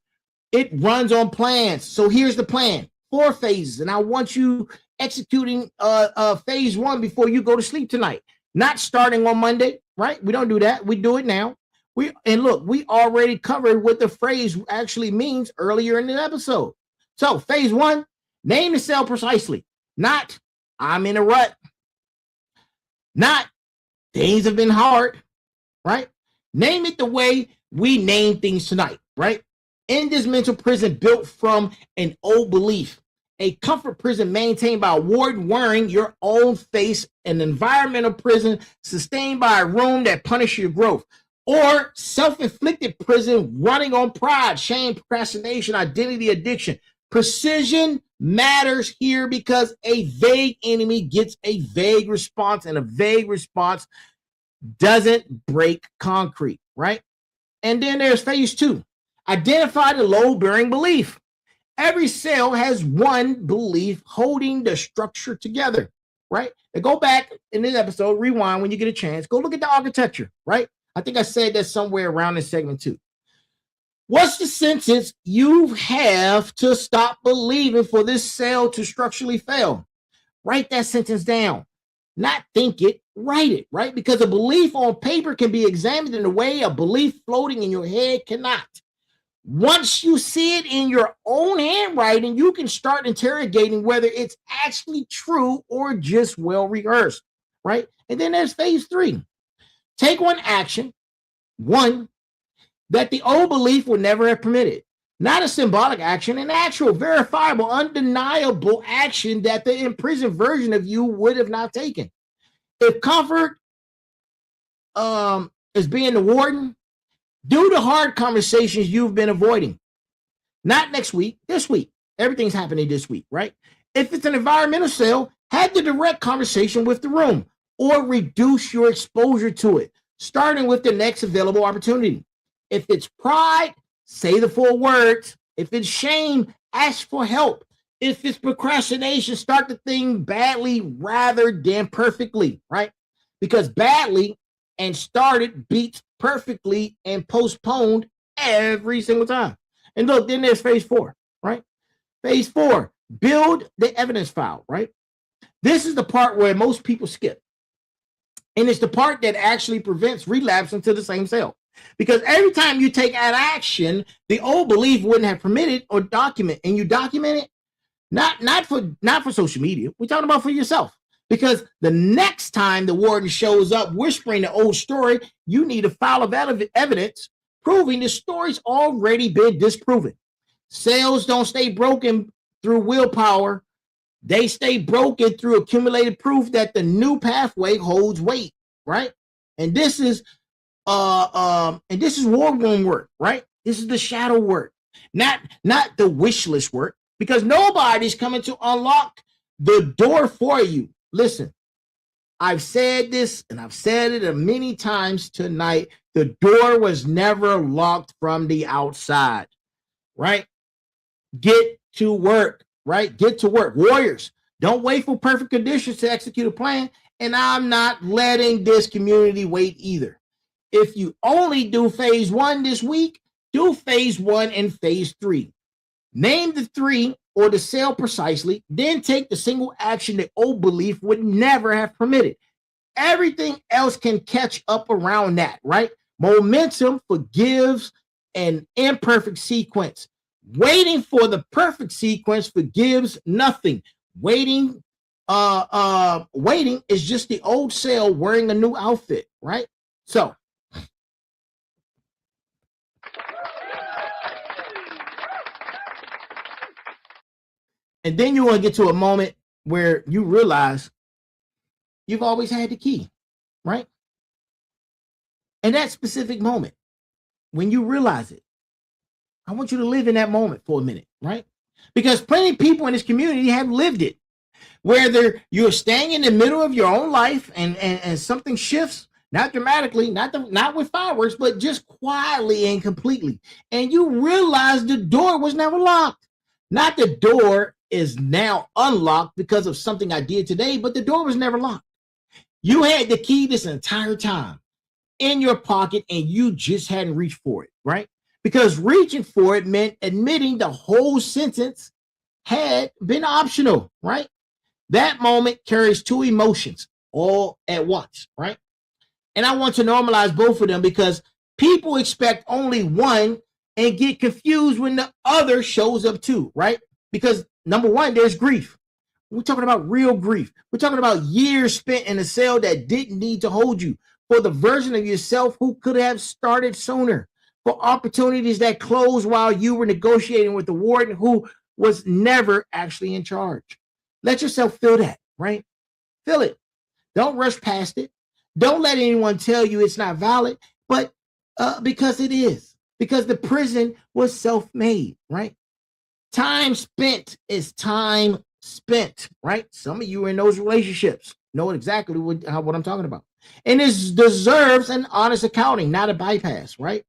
It runs on plans. So here's the plan. 4 phases. And I want you executing phase 1 before you go to sleep tonight. Not starting on Monday, right? We don't do that. We do it now. We already covered what the phrase actually means earlier in the episode. So phase 1, name the cell precisely. Not, I'm in a rut. Not, things have been hard, right? Name it the way we name things tonight, right? In this mental prison built from an old belief, a comfort prison maintained by a warden wearing your own face, an environmental prison sustained by a room that punishes your growth, or self-inflicted prison running on pride, shame, procrastination, identity addiction. Precision matters here because a vague enemy gets a vague response, and a vague response doesn't break concrete, right? And then there's phase 2. Identify the load-bearing belief. Every cell has one belief holding the structure together, right? Now go back in this episode, rewind when you get a chance. Go look at the architecture, right? I think I said that somewhere around in segment 2. What's the sentence you have to stop believing for this cell to structurally fail? Write that sentence down. Not think it, write it, right? Because a belief on paper can be examined in a way a belief floating in your head cannot. Once you see it in your own handwriting, you can start interrogating whether it's actually true or just well rehearsed, right? And then there's phase 3. Take one action, one, that the old belief would never have permitted. Not a symbolic action, an actual, verifiable, undeniable action that the imprisoned version of you would have not taken. If comfort is being the warden, do the hard conversations you've been avoiding. Not next week, this week. Everything's happening this week, right? If it's an environmental cell, have the direct conversation with the room or reduce your exposure to it, starting with the next available opportunity. If it's pride, say the 4 words. If it's shame, ask for help. If it's procrastination, start the thing badly rather than perfectly, right? Because badly and started beats perfectly and postponed every single time. And look, then there's phase 4, right? Phase 4, build the evidence file, right? This is the part where most people skip. And it's the part that actually prevents relapse into the same cell. Because every time you take an action, the old belief wouldn't have permitted or document, and you document it, not for social media. We're talking about for yourself. Because the next time the warden shows up whispering the old story, you need a file of evidence proving the story's already been disproven. Cells don't stay broken through willpower. They stay broken through accumulated proof that the new pathway holds weight, right? And this is war room work, right? This is the shadow work, not the wish list work, because nobody's coming to unlock the door for you. Listen, I've said this and I've said it many times tonight. The door was never locked from the outside, right? Get to work, right? Get to work. Warriors, don't wait for perfect conditions to execute a plan. And I'm not letting this community wait either. If you only do phase 1 this week, do phase 1 and phase 3. Name the 3 or the cell precisely, then take the single action that old belief would never have permitted. Everything else can catch up around that, right? Momentum forgives an imperfect sequence. Waiting for the perfect sequence forgives nothing. Waiting is just the old cell wearing a new outfit, right? So, and then you want to get to a moment where you realize you've always had the key, right? And that specific moment, when you realize it, I want you to live in that moment for a minute, right? Because plenty of people in this community have lived it, whether you're staying in the middle of your own life and something shifts, not dramatically, not with fireworks, but just quietly and completely. And you realize the door was never locked. Not the door is now unlocked because of something I did today, but the door was never locked. You had the key this entire time in your pocket and you just hadn't reached for it, right? Because reaching for it meant admitting the whole sentence had been optional, right? That moment carries 2 emotions all at once, right? And I want to normalize both of them because people expect only one and get confused when the other shows up too, right? Because number 1, there's grief. We're talking about real grief. We're talking about years spent in a cell that didn't need to hold you, for the version of yourself who could have started sooner, for opportunities that closed while you were negotiating with the warden who was never actually in charge. Let yourself feel that, right? Feel it. Don't rush past it. Don't let anyone tell you it's not valid, but because it is, because the prison was self-made, right? Time spent is time spent, right? Some of you in those relationships know exactly what I'm talking about. And it deserves an honest accounting, not a bypass, right?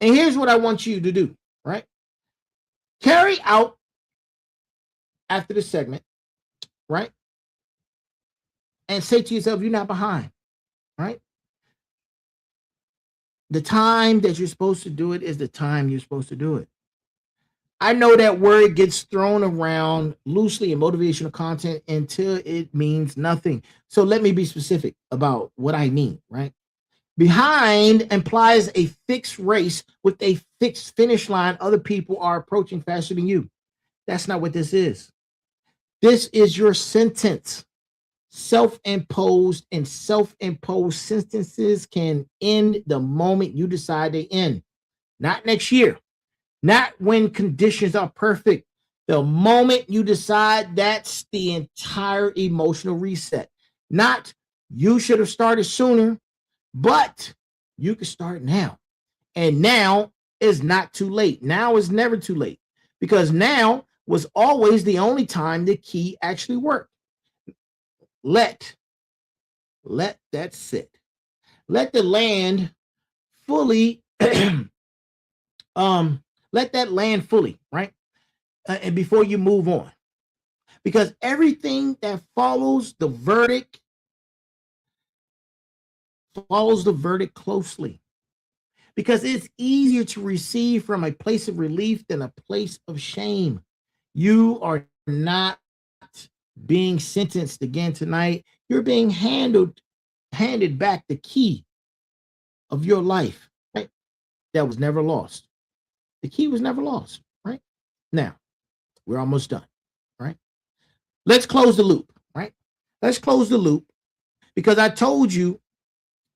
And here's what I want you to do, right? Carry out after the segment, right? And say to yourself, you're not behind, right? The time that you're supposed to do it is the time you're supposed to do it. I know that word gets thrown around loosely in motivational content until it means nothing. So let me be specific about what I mean, right? Behind implies a fixed race with a fixed finish line. Other people are approaching faster than you. That's not what this is. This is your sentence. Self-imposed and self-imposed sentences can end the moment you decide they end. Not next year. Not when conditions are perfect. The moment you decide, that's the entire emotional reset. Not you should have started sooner, but you can start now. And now is not too late. Now is never too late, because now was always the only time the key actually worked. Let that sit. Let the land fully let that land fully, right? And before you move on, because everything that follows the verdict closely, because it's easier to receive from a place of relief than a place of shame. You are not being sentenced again tonight. You're being handed back the key of your life, right? That was never lost. The key was never lost, right? Now, we're almost done, right? Let's close the loop, right? Let's close the loop, because I told you,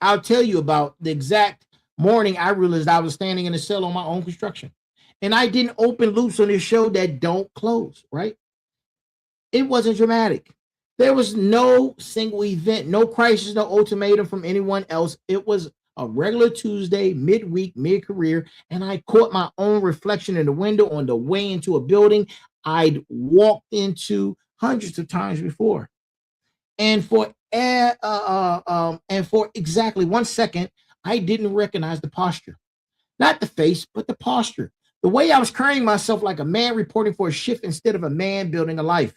I'll tell you about the exact morning I realized I was standing in a cell on my own construction. And I didn't open loops on this show that don't close, right? It wasn't dramatic. There was no single event, no crisis, no ultimatum from anyone else. It was a regular Tuesday, midweek, mid-career, and I caught my own reflection in the window on the way into a building I'd walked into hundreds of times before. And for exactly 1 second, I didn't recognize the posture. Not the face, but the posture. The way I was carrying myself like a man reporting for a shift instead of a man building a life.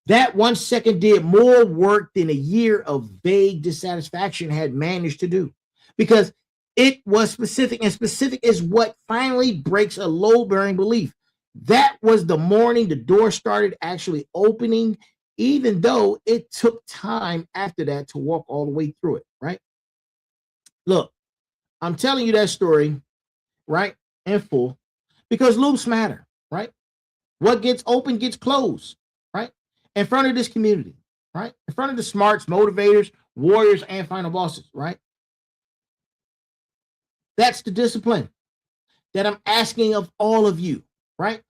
That 1 second did more work than a year of vague dissatisfaction had managed to do, because it was specific, and specific is what finally breaks a low-bearing belief. That was the morning the door started actually opening, even though it took time after that to walk all the way through it, right? Look, I'm telling you that story, right, in full, because loops matter, right? What gets open gets closed, right? In front of this community, right? In front of the smarts, motivators, warriors, and final bosses, right? That's the discipline that I'm asking of all of you, right?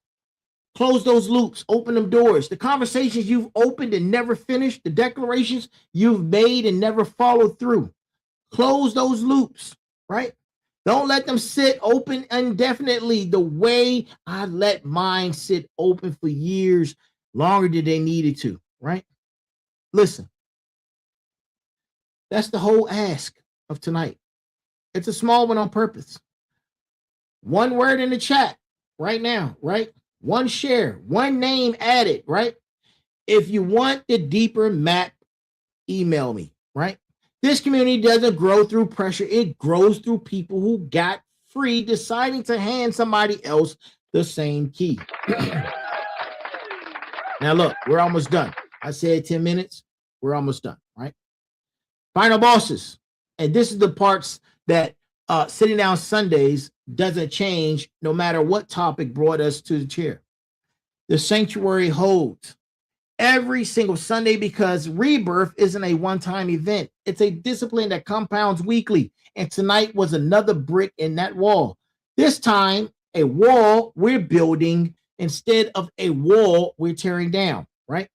Close those loops, open them doors. The conversations you've opened and never finished, the declarations you've made and never followed through. Close those loops, right? Don't let them sit open indefinitely the way I let mine sit open for years, longer than they needed to, right? Listen, that's the whole ask of tonight. It's a small one on purpose. One word in the chat right now, right? One share, one name added, right? If you want the deeper map, email me, right? This community doesn't grow through pressure. It grows through people who got free deciding to hand somebody else the same key. Now, look, we're almost done. I said 10 minutes. We're almost done, right? Final bosses. And this is the parts that Sitting Down Sundays doesn't change no matter what topic brought us to the chair. The sanctuary holds every single Sunday, because rebirth isn't a one-time event. It's a discipline that compounds weekly. And tonight was another brick in that wall. This time, a wall we're building instead of a wall we're tearing down, right?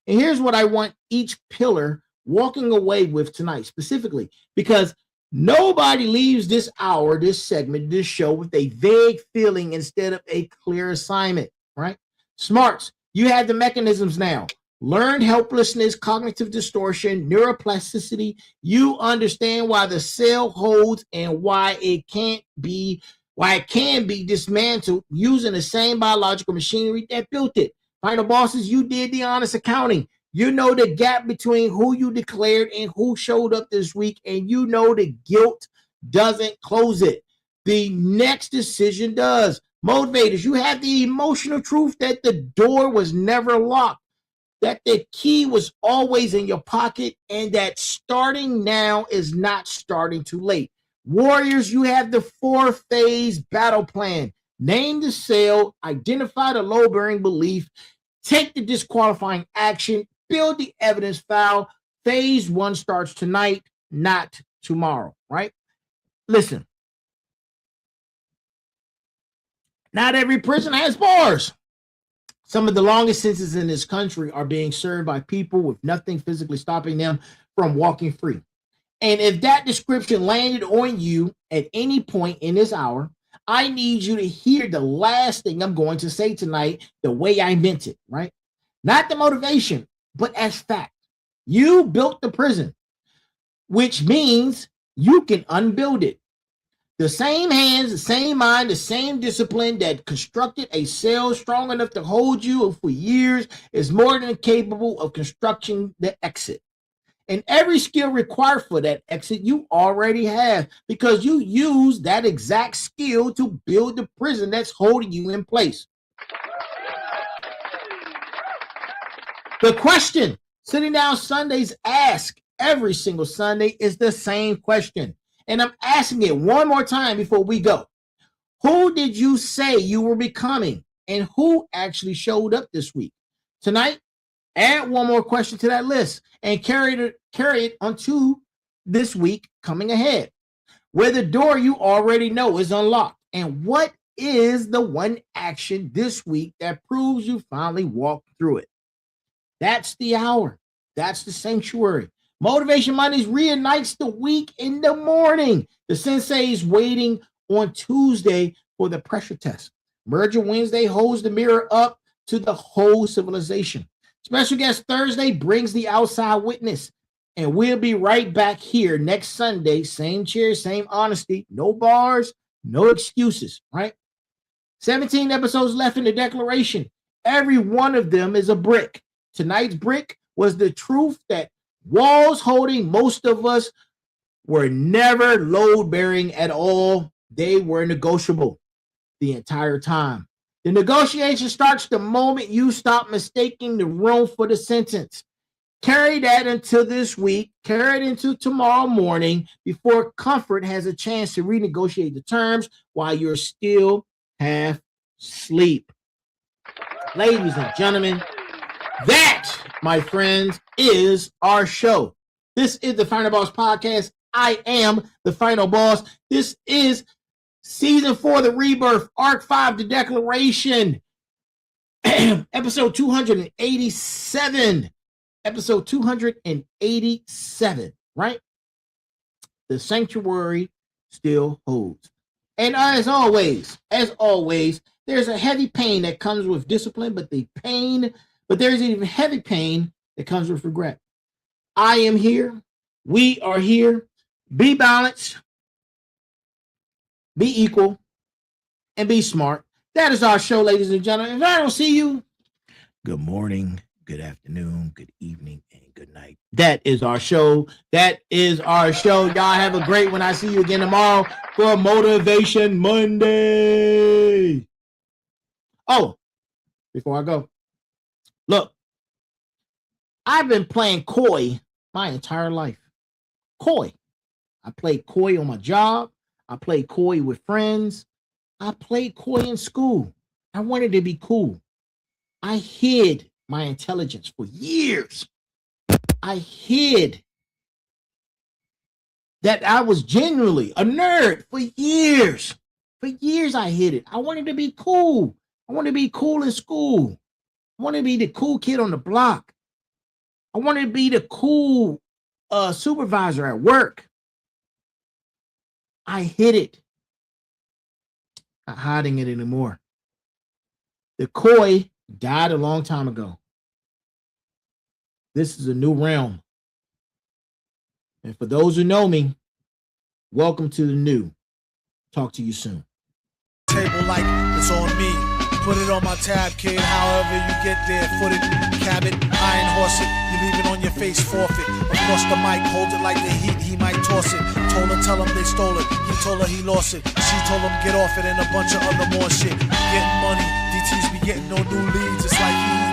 And here's what I want each pillar walking away with tonight specifically, because nobody leaves this hour, this segment, this show with a vague feeling instead of a clear assignment, right? Smarts, you have the mechanisms now. Learned helplessness, cognitive distortion, neuroplasticity. You understand why the cell holds and why it can't be why it can be dismantled using the same biological machinery that built it. Final bosses, you did the honest accounting. You know the gap between who you declared and who showed up this week, and you know the guilt doesn't close it. The next decision does. Motivators, you have the emotional truth that the door was never locked, that the key was always in your pocket, and that starting now is not starting too late. Warriors, you have the 4-phase battle plan. Name the sale, identify the low-bearing belief, take the disqualifying action, build the evidence file. Phase 1 starts tonight, not tomorrow, right? Listen, not every prison has bars. Some of the longest sentences in this country are being served by people with nothing physically stopping them from walking free. And if that description landed on you at any point in this hour, I need you to hear the last thing I'm going to say tonight the way I meant it, right? Not the motivation, but as fact. You built the prison, which means you can unbuild it. The same hands, the same mind, the same discipline that constructed a cell strong enough to hold you for years is more than capable of constructing the exit. And every skill required for that exit you already have, because you use that exact skill to build the prison that's holding you in place. The question Sitting Down Sundays ask every single Sunday is the same question. And I'm asking it one more time before we go. Who did you say you were becoming, and who actually showed up this week? Tonight, add one more question to that list and carry it onto this week coming ahead, where the door you already know is unlocked. And what is the one action this week that proves you finally walked through it? That's the hour. That's the sanctuary. Motivation Mondays reunites the week in the morning. The sensei's waiting on Tuesday for the pressure test. Merger Wednesday holds the mirror up to the whole civilization. Special guest Thursday brings the outside witness. And we'll be right back here next Sunday. Same chair, same honesty. No bars, no excuses, right? 17 episodes left in the declaration. Every one of them is a brick. Tonight's brick was the truth that walls holding most of us were never load-bearing at all. They were negotiable the entire time. The negotiation starts the moment you stop mistaking the room for the sentence. Carry that into this week. Carry it into tomorrow morning before comfort has a chance to renegotiate the terms while you're still half asleep. Ladies and gentlemen, that, my friends, is our show. This is the Final Boss Podcast. I am the Final Boss. This is Season 4, The Rebirth, Arc 5, The Declaration, Episode 287. Episode 287, right? The sanctuary still holds. And as always, there's a heavy pain that comes with discipline, but there's an even heavy pain that comes with regret. I am here. We are here. Be balanced, be equal, and be smart. That is our show, ladies and gentlemen. If I don't see you, good morning, good afternoon, good evening, and good night. That is our show. That is our show. Y'all have a great one. I see you again tomorrow for Motivation Monday. Oh, before I go, look, I've been playing coy my entire life. Coy. I played coy on my job. I played coy with friends. I played coy in school. I wanted to be cool. I hid my intelligence for years. I hid that I was genuinely a nerd for years. For years I hid it. I wanted to be cool. I wanted to be cool in school. I wanted to be the cool kid on the block. I wanted to be the cool supervisor at work. I hid it. Not hiding it anymore. The coy died a long time ago. This is a new realm. And for those who know me, welcome to the new. Talk to you soon. Table like it's on me. Put it on my tab, kid. However you get there, foot it, cab it, iron horse it. You leave it on your face, forfeit. Across the mic, hold it like the heat. He might toss it. Told her, tell him they stole it. He told her he lost it. She told him get off it and a bunch of other more shit. Getting money, DTs be getting no new leads. It's like he